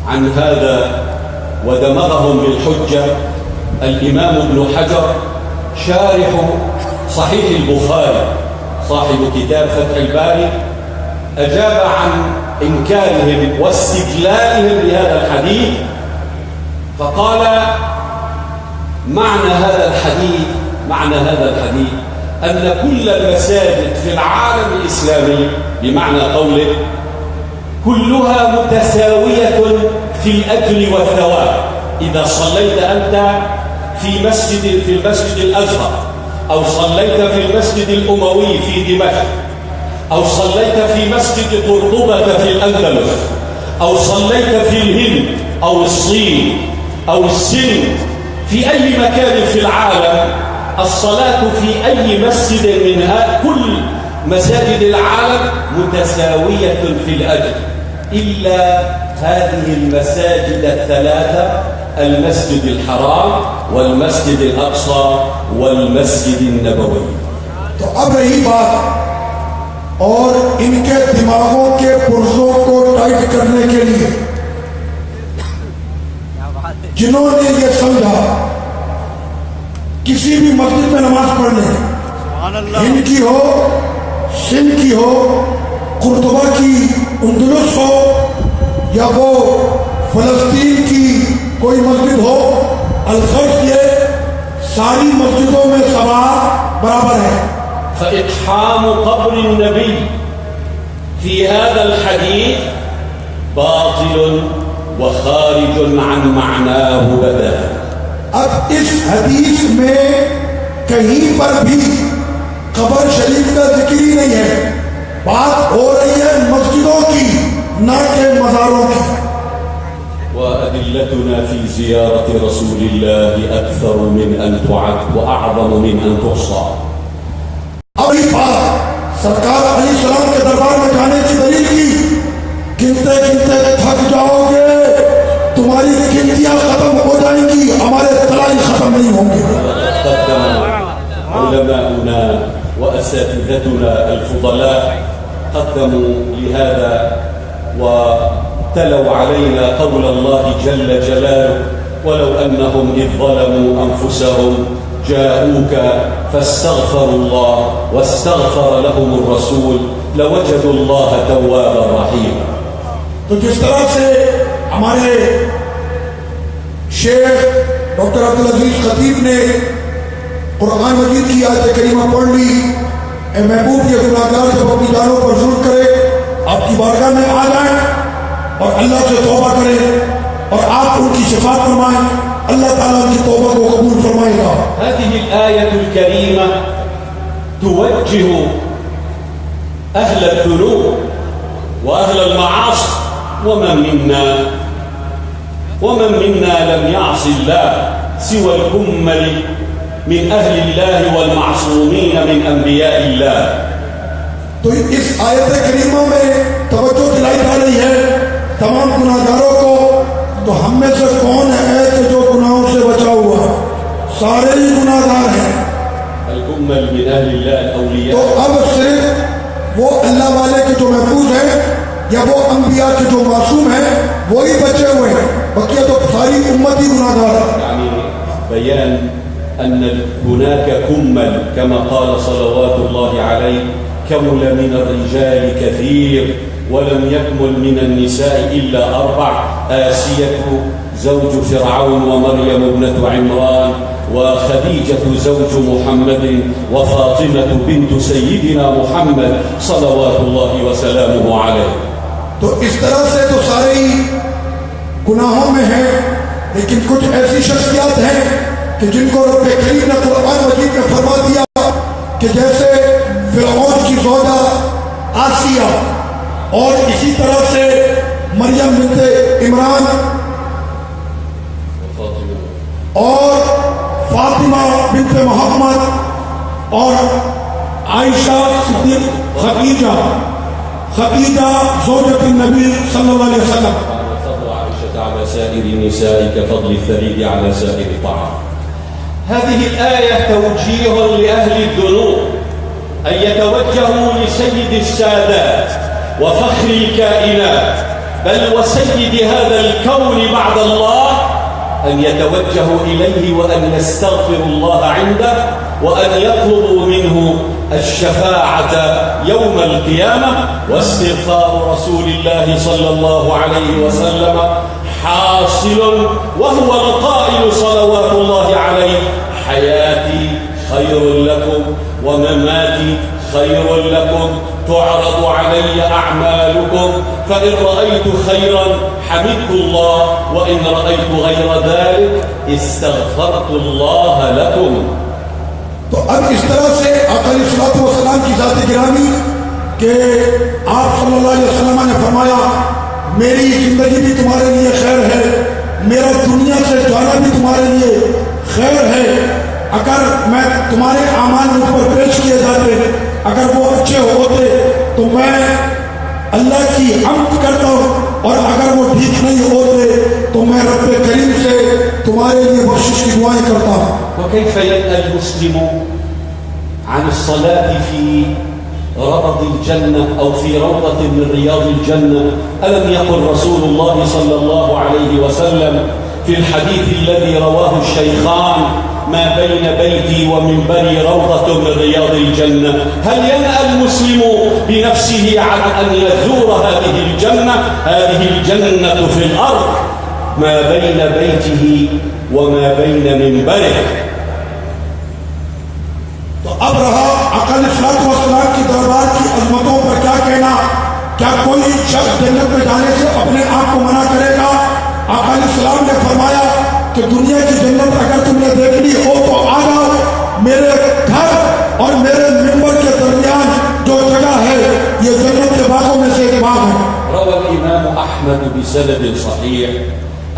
عن هذا ودمغهم بالحجة الإمام ابن حجر شارح صحيح البخاري صاحب كتاب فتح الباري. أجاب عن إنكارهم واستدلالهم بهذا الحديث فقال: معنى هذا الحديث أن كل المساجد في العالم الإسلامي، بمعنى قوله كلها متساوية في الأجر والثواب. إذا صليت أنت في المسجد الأزهر، أو صليت في المسجد الأموي في دمشق، أو صليت في مسجد قرطبة في الأندلس، أو صليت في الهند أو الصين أو السند، في أي مكان في العالم، الصلاة في أي مسجد من كل مساجد العالم متساوية في الأجر، إلا هذه المساجد الثلاثة: المسجد الحرام والمسجد الأقصى والمسجد النبوي. تو اب رہی بات اور ان کے دماغوں کے پرزوں کو ٹائٹ کرنے کے لیے جنہوں نے یہ سمجھا کسی بھی مسجد میں نماز پڑھنے، ہند کی ہو، سندھ کی ہو، قرطبہ کی، اندلس ہو، یا وہ فلسطین کی کوئی مسجد ہو، الغرض یہ ساری مسجدوں میں ثواب برابر ہے. فإقحام قبر النبي في هذا الحديث باطل وخارج عن معناه بدلا. اب اس حدیث میں کہیں پر بھی قبر شریف کا ذکر ہی نہیں ہے. بات ہو رہی ہے مسجدوں کی، نہ کہ مزاروں کی. وأدلتنا في زيارة رسول الله أكثر من أن تعد وأعظم من أن تحصى. ابھی بات سرکار علیہ السلام کے دربار میں جانے کی دلیل کی، گنتے گنتے تھک جاؤ گے، تمہاری گنتیاں ختم ہو جائیں گی، ہمارے تلائی ختم نہیں ہوں گے. قدم علماؤنا وأساتذتنا الفضلاء قدموا لهذا وتلوا علينا قول الله جل جلاله: ولو أنهم إذ ظلموا أنفسهم جاءوك فاستغفروا الله واستغفر لهم الرسول لوجدوا الله توابا رحيما. تو جس طرح سے ہمارے شیخ ڈاکٹر عبدالعزیز خطیب نے قرآن مجید کی آیت کریمہ پڑھ لی، اے محبوب کے گناہگار جب اپنی جانوں پر ظلم کرے آپ کی بارگاہ میں آ جائیں اور اللہ سے توبہ کریں اور آپ ان کی شفاعت فرمائیں، اللہ تعالیٰ ان کی توبہ کو قبول فرمائے گا. هذه الآية الكريمة توجه أهل الذنوب وأهل المعاصي ومن منا لم يعص الله سوى الكمل من أهل الله والمعصومين من أنبياء الله. تو اس آیت کریمہ میں توجہ دلائی جا رہی ہے تمام گناہگاروں کو. تو ہم میں سے کون ہے کہ جو گناہوں سے بچا ہوا؟ سارے ہی گناہگار ہیں. الكمل من أهل الله الأولياء. تو اب صرف وہ اللہ والے کے جو محفوظ ہیں یا وہ انبیاء کے جو معصوم ہیں وہی بچے ہوئے ہیں، بقیہ تو ساری امت ہی گناہگار ہے. يعني بيان أن هناك كمل كما قال صلوات الله عليه: كمل من الرجال كثير ولم يكمل من النساء إلا 4: آسية زوج فرعون ومريم ابنة عمران وخديجة زوج محمد وفاطمة بنت سيدنا محمد صلوات الله وسلامه عليه. تو اس طرح سے تو سارے ہی گناہوں میں ہیں، لیکن کچھ ایسی شخصیات ہیں کہ جن کو رب کریم نے قرآن مجید میں فرما دیا کہ جیسے مریم بنت عمران اور فاطمہ بنت محمد اور عائشہ صدیق خدیجہ زوجة النبی صلی اللہ علیہ وسلم. فضل عائشة على سائر النساء كفضل الثريد على سائر الطعام. هذه الآية توجيه لأهل الذنوب أن يتوجهوا لسيد السادات وفخر الكائنات بل وسيد هذا الكون بعد الله، أن يتوجهوا إليه وأن يستغفروا الله عنده وأن يطلبوا منه الشفاعة يوم القيامة. واستغفار رسول الله صلى الله عليه وسلم حاصل، وهو القائل صلوات الله عليه: حياتي خير لكم ومماتي خير لكم، تعرض علي أعمالكم، فإن رأيت خيرا حمدت الله وإن رأيت غير ذلك استغفرت الله لكم. تو اب اس طرح سے آقا علیہ الصلوۃ والسلام کی ذات گرامی کہ آپ صلی اللہ علیہ وسلم نے فرمایا میری زندگی بھی تمہارے لیے خیر ہے، میرا دنیا سے جانا بھی تمہارے لیے خیر ہے. اگر میں تمہارے اعمال مجھ پر پیش کیے جاتے، اگر وہ اچھے ہوتے تو میں اللہ کی حمد کرتا ہوں، اور اگر وہ ٹھیک نہیں ہوتے تو میں رب کریم سے تمہارے لیے بخشش کی دعائیں کرتا ہوں. وكيف ينأى المسلم عن الصلاة في ربض الجنة أو في روضة من رياض الجنة؟ ألم يقل رسول الله صلى الله عليه وسلم في الحديث الذي رواه الشيخان: ما بين بيتي ومنبري روضة من رياض الجنة؟ هل ينأى المسلم بنفسه عن أن يزور هذه الجنة؟ هذه الجنة في الأرض ما بين بيته وما بين منبره. تو اب رہا آقا علیہ الصلوۃ والسلام کی دربار کی عظمتوں پر کیا کہنا. کیا کوئی شخص جنت میں جانے سے اپنے آپ کو منع کرے گا؟ آقا علیہ السلام نے فرمایا کہ دنیا کی جنت اگر تم نے دیکھنی ہو تو آ جاؤ، میرے گھر اور میرے منبر کے درمیان جو جگہ ہے یہ جنت کے باغوں میں سے ایک باغ ہے. روى الإمام أحمد بسند صحيح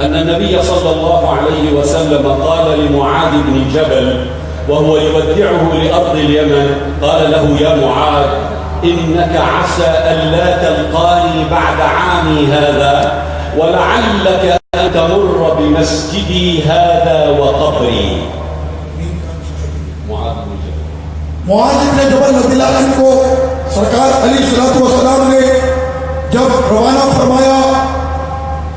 أن النبي صلى الله عليه وسلم قال لمعاذ بن جبل وهو يودعه لأرض اليمن، قال له: يا معاذ، إنك عسى ألا تلقاني بعد عامي هذا، ولعلك أن تمر بمسجدي هذا وقبري. معاذ بن جبل رضی اللہ عنہ کو سرکار علیہ الصلوۃ والسلام نے جب روانہ فرمایا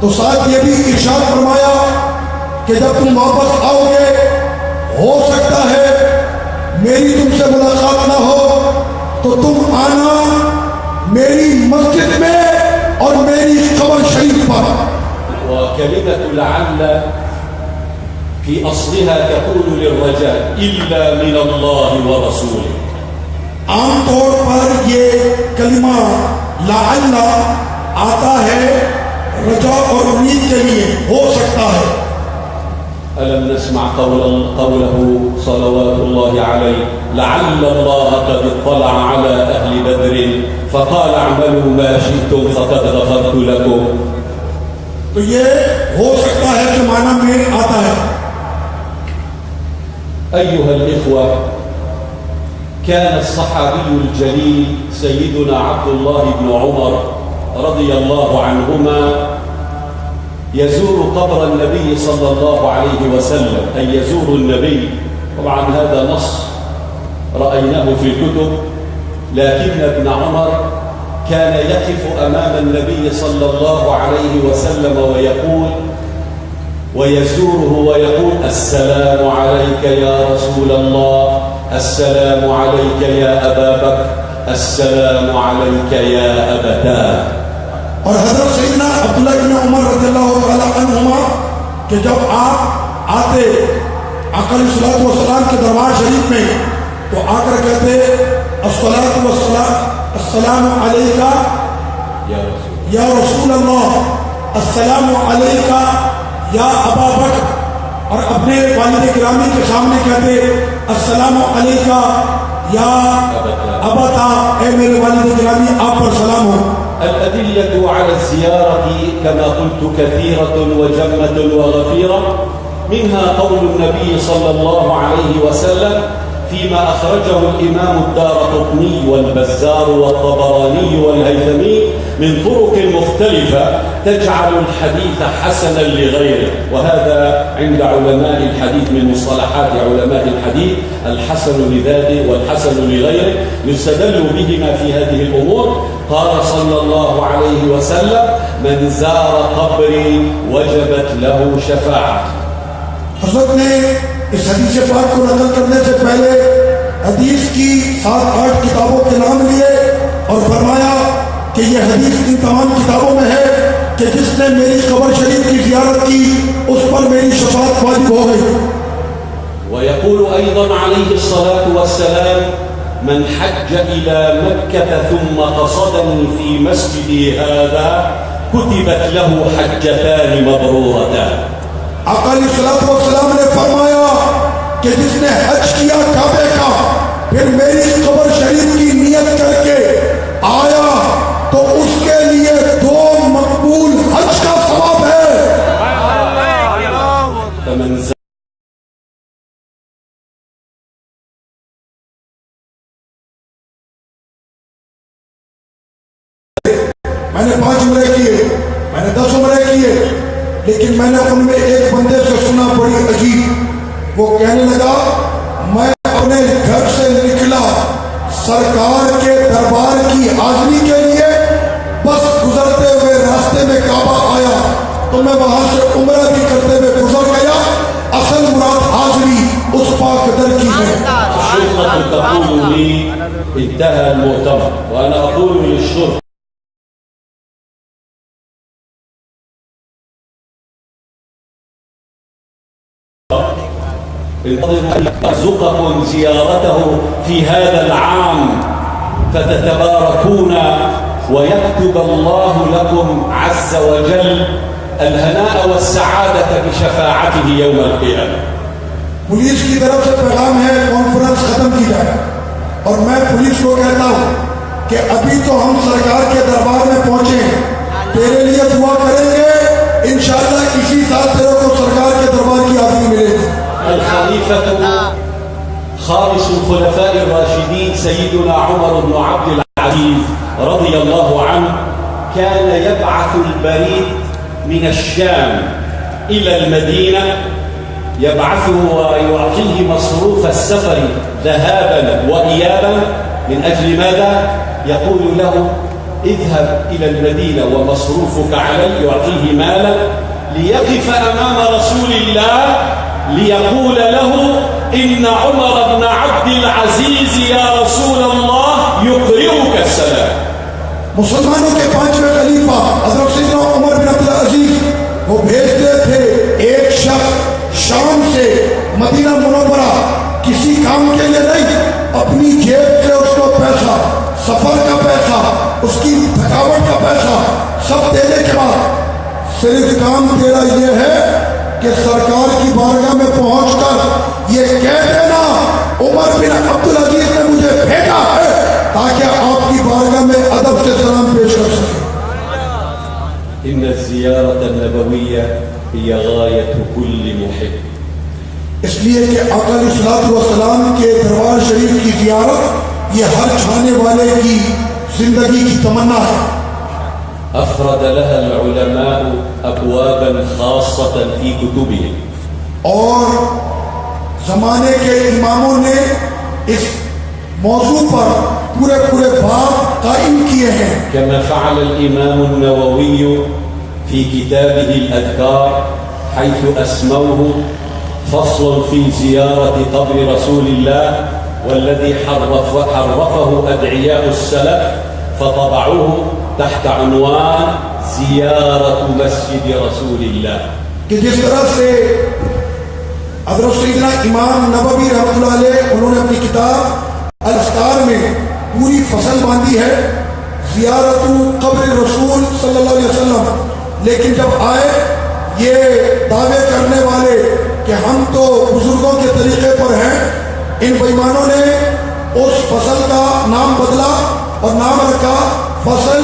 تو ساتھ یہ بھی ارشاد فرمایا کہ جب تم واپس آؤ گے ہو سکتا ہے میری تم سے ملاقات نہ ہو تو تم آنا میری مسجد میں اور میری قبر شریف پر. وكلمة لعل في أصلها تقول للرجاء إلا من الله ورسوله. عام طور پر یہ کلمہ لعل آتا ہے رجاء اور امید کے لیے، ہو سکتا ہے. ألم نسمع قوله صلوات الله عليه: لعل الله قد اطلع على أهل بدر فقال اعملوا ما شئتم فقد غفرت لكم. تو یہ ہو سکتا ہے کہ معنی میں آتا ہے. أيها الإخوة، كان الصحابي الجليل سيدنا عبد الله بن عمر رضي الله عنهما يزور قبر النبي صلى الله عليه وسلم، أي يزور النبي. طبعا هذا نص رأيناه في الكتب، لكن ابن عمر كان يقف أمام النبي صلى الله عليه وسلم ويزوره ويقول: السلام عليك يا رسول الله، السلام عليك يا أبا بكر، السلام عليك يا أبتاه. اور حضرت سیدنا عبداللہ بن عمر رضی اللہ تعالیٰ عنہما کہ جب آپ آتے آقا علیہ الصلوۃ والسلام کے دربار شریف میں تو آ کر کہتے: السلام علیکہ یا رسول اللہ، السلام علیکہ یا ابا بکر. اور اپنے والد گرامی کے سامنے کہتے: السلام علیکہ یا ابتا، اے میرے والد گرامی آپ پر سلام ہو. الأدلة على الزيارة كما قلت كثيرة وجمة وغفيرة، منها قول النبي صلى الله عليه وسلم فيما أخرجه الإمام الدارقطني والبزار والطبراني والهيثمي من طرق مختلفة تجعل الحديث حسنا لغيره، وهذا عند علماء الحديث من مصطلحات علماء الحديث الحسن لذاته والحسن لغيره، يستدل بهما في هذه الأمور. قال صلى الله عليه وسلم: من زار قبري وجبت له شفاعة. حضرت نے اس حدیث پاک کو نقل کرنے سے پہلے حدیث کی 7-8 کتابوں کے نام لیے اور فرمایا کہ یہ حدیث ان تمام کتابوں میں ہے کہ جس نے میری قبر شریف کی زیارت کی اس پر میری شفاعت واجب ہو گئی. ويقول أيضا عليه الصلاة والسلام: من حج إلى مكة ثم قصدني في مسجدي هذا كتبت له حجتان مبرورتان. آقا علیہ الصلوۃ والسلام نے فرمایا کہ جس نے حج کیا کعبے کا پھر میری قبر شریف کی نیت کر کے آیا تو اس کے لیے 2 مقبول حج کا ثواب ہے. میں نے 5 عمرے کیے، میں نے 10 عمرے کیے، لیکن میں نے ان میں ایک بندے سے سنا بڑی عجیب. وہ کہنے لگا میں اپنے گھر سے نکلا سرکار کے دربار کی حاضری کے لیے، بس گزرتے ہوئے راستے میں کعبہ آیا تو میں وہاں سے عمرہ بھی کرتے ہوئے گزر گیا. اصل مراد حاضری اس پاک در کی ہے. الشرطة تقول لي انتهى المؤتمر، وأنا أقول للشرطة يرزقكم زيارته في هذا العام فتتباركون ويكتب الله لكم عز وجل الهناء والسعادة بشفاعته يوم القيامة. پولیس کی طرف سے پیغام ہے کانفرنس ختم کی جائے، اور میں پولیس کو کہتا ہوں کہ ابھی تو ہم سرکار کے دربار میں پہنچے ہیں، تیرے لیے دعا کریں گے، انشاءاللہ اسی سال تیرے کو سرکار کے دربار کی حاضری ملے گی. الخليفة خامس الخلفاء الراشدين سيدنا عمر بن عبد العزيز رضي الله عنه كان يبعث البريد من الشام إلى المدينة، يبعثه ويعطيه مصروف السفر ذهابا وإيابا. من أجل ماذا؟ يقول له اذهب إلى المدينة ومصروفك علي، يعطيه مالا ليقف أمام رسول الله ليقول له إن عمر بن عبد العزيز يا رسول الله يقرئك السلام. مسلمانوں کے 5ویں خلیفہ حضرت سیدنا عمر بن عبد العزیز وہ بھیجتے تھے ایک شخص شام سے مدینہ منورہ کسی کام کے لیے نہیں، اپنی جیب سے اس کو پیسہ، سفر کا پیسہ، اس کی تھکاوٹ کا پیسہ سب دینے کے بعد صرف کام تیرا یہ ہے کہ سرکار کی بارگاہ میں پہنچ کر یہ کہہ دینا عمر بن عبدالعزیز نے مجھے بھیجا ہے تاکہ آپ کی بارگاہ میں ادب سے سلام پیش کر سکے. إن الزيارة النبوية هي غاية كل محب. اس لیے کہ آقا علیہ الصلوۃ والسلام کے دربار شریف کی زیارت یہ ہر چاہنے والے کی زندگی کی تمنا ہے. أفرد لها العلماء أبوابا خاصة في كتبهم. اور زمانے کے اماموں نے اس موضوع پر پورے باب قائم کیے ہیں. كما فعل الإمام النووي في كتابه الأذكار حيث أسموه فصل في زيارة قبر رسول الله، والذي حرفه أدعياء السلف فطبعوه تحت عنوان زيارة مسجد رسول الله. کہ جس طرح سے حضرت سیدنا امام نووی رحمۃ اللہ علیہ انہوں نے اپنی کتاب الاذکار میں پوری فصل باندھی ہے زیارت قبر رسول صلی اللہ علیہ وسلم، لیکن جب آئے یہ دعوے کرنے والے کہ ہم تو بزرگوں کے طریقے پر ہیں، ان بےایمانوں نے اس فصل کا نام بدلا اور نام رکھا فصل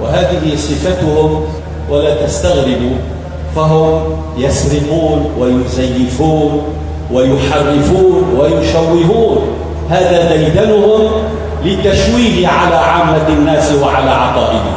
وهذه صفتهم ولا تستغربوا، فهم يسرقون ويزيفون ويحرفون ويشوهون، هذا ديدنهم للتشويه على عامة الناس وعلى عقائدهم.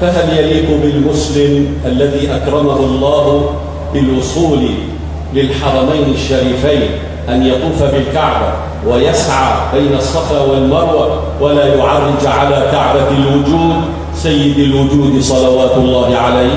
فهل يليق بالمسلم الذي أكرمه الله بالوصول للحرمين الشريفين أن يطوف بالكعبة ويسعى بين الصفا والمروة ولا يعرج على كعبة الوجود سيد الوجود صلوات الله عليه؟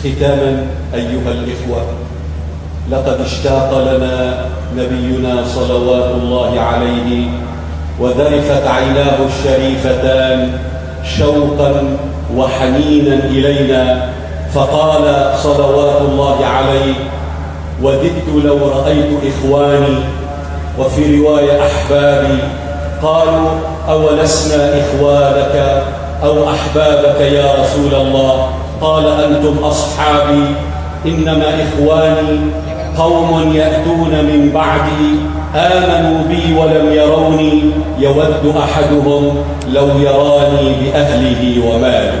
ختاما أيها الإخوة، لقد اشتاق لنا نبينا صلوات الله عليه وذرفت عيناه الشريفتان شوقا وحنينا إلينا، فقال صلوات الله عليه: وددت لو رأيت إخواني، وفي رواية أحبابي، قالوا: أولسنا إخوانك أو أحبابك يا رسول الله؟ قال: أنتم أصحابي، إنما إخواني قوم يأتون من بعدي آمنوا بي ولم يروني، يود أحدهم لو يراني بأهله وماله.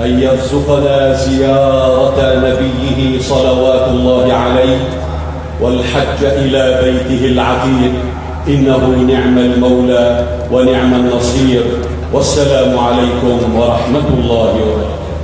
أن يرزقنا زيارة نبيه صلوات الله عليه والحج إلى بيته العتيق، إنه نعم المولى ونعم النصير، والسلام عليكم ورحمة الله وبركاته.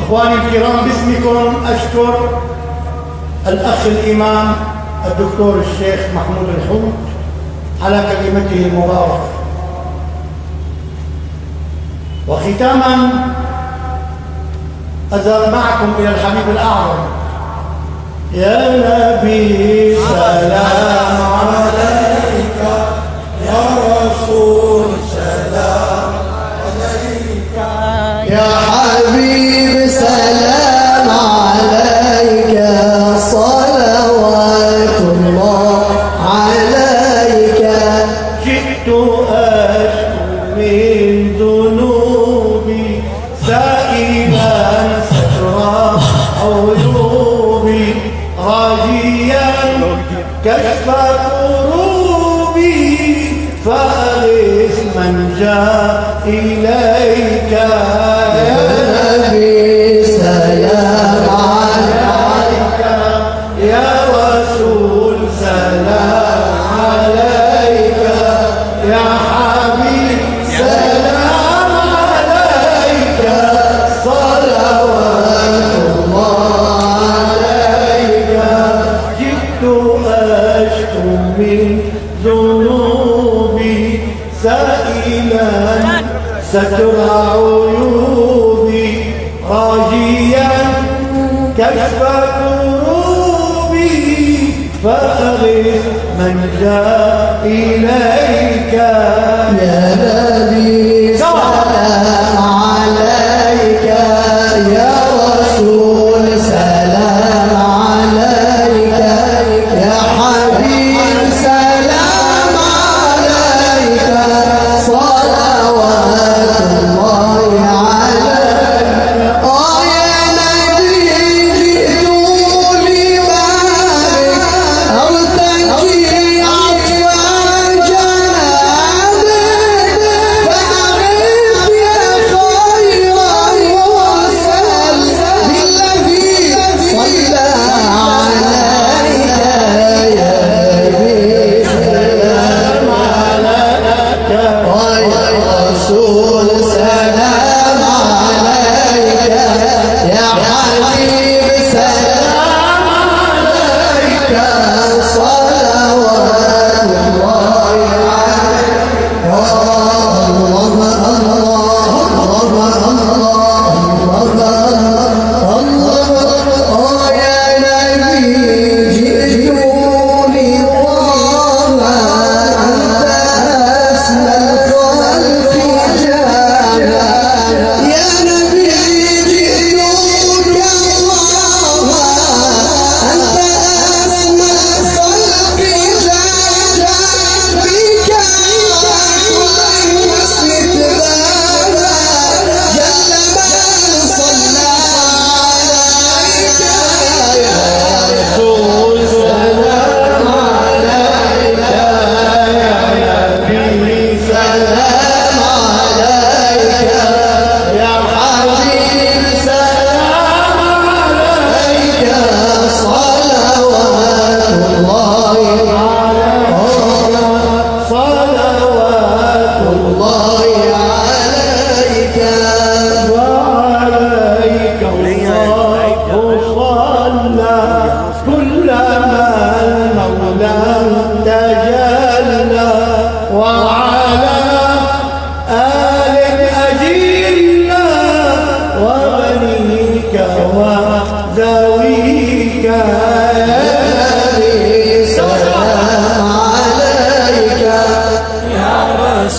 إخواني الكرام، باسمكم أشكر الأخ الإمام الدكتور الشيخ محمود الحوت على كلمته المباركة. وختاما أذهب معكم إلى الحبيب الأعظم. يا نبي سلام عليك، يا رسول سلام عليك، يا حبيب سلام عليك، صلوات الله عليك. جئت أشكو من ذنوبي سائلا سترى عيوبي، راجيا كشف كروبي، فأغث من جاء إليك. يا نبي سلام عليك، يا رسول سلام عليك، يا حبيب سلام عليك، صلوات الله عليك. جئت أشكو من ذنوبي سائلا ستر عيوبي، راجيا كشف كروبي، فأغث من جاء إليك. يا نبي سلام عليك، يا رسول سلام عليك، يا حبيب سلام عليك، صلوات الله عليك. يا نبي جئت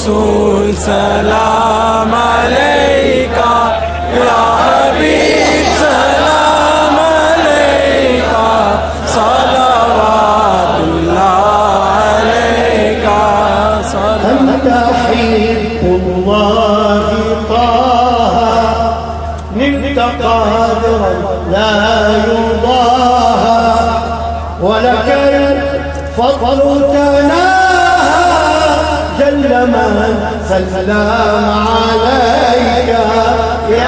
رسول سلام عليك يا حبيب سلام عليك صلوات الله عليك أنت حبيب الله طه نلت قادرا لا يضاهى ولك الفضل تناهى جل من سلام عليك يا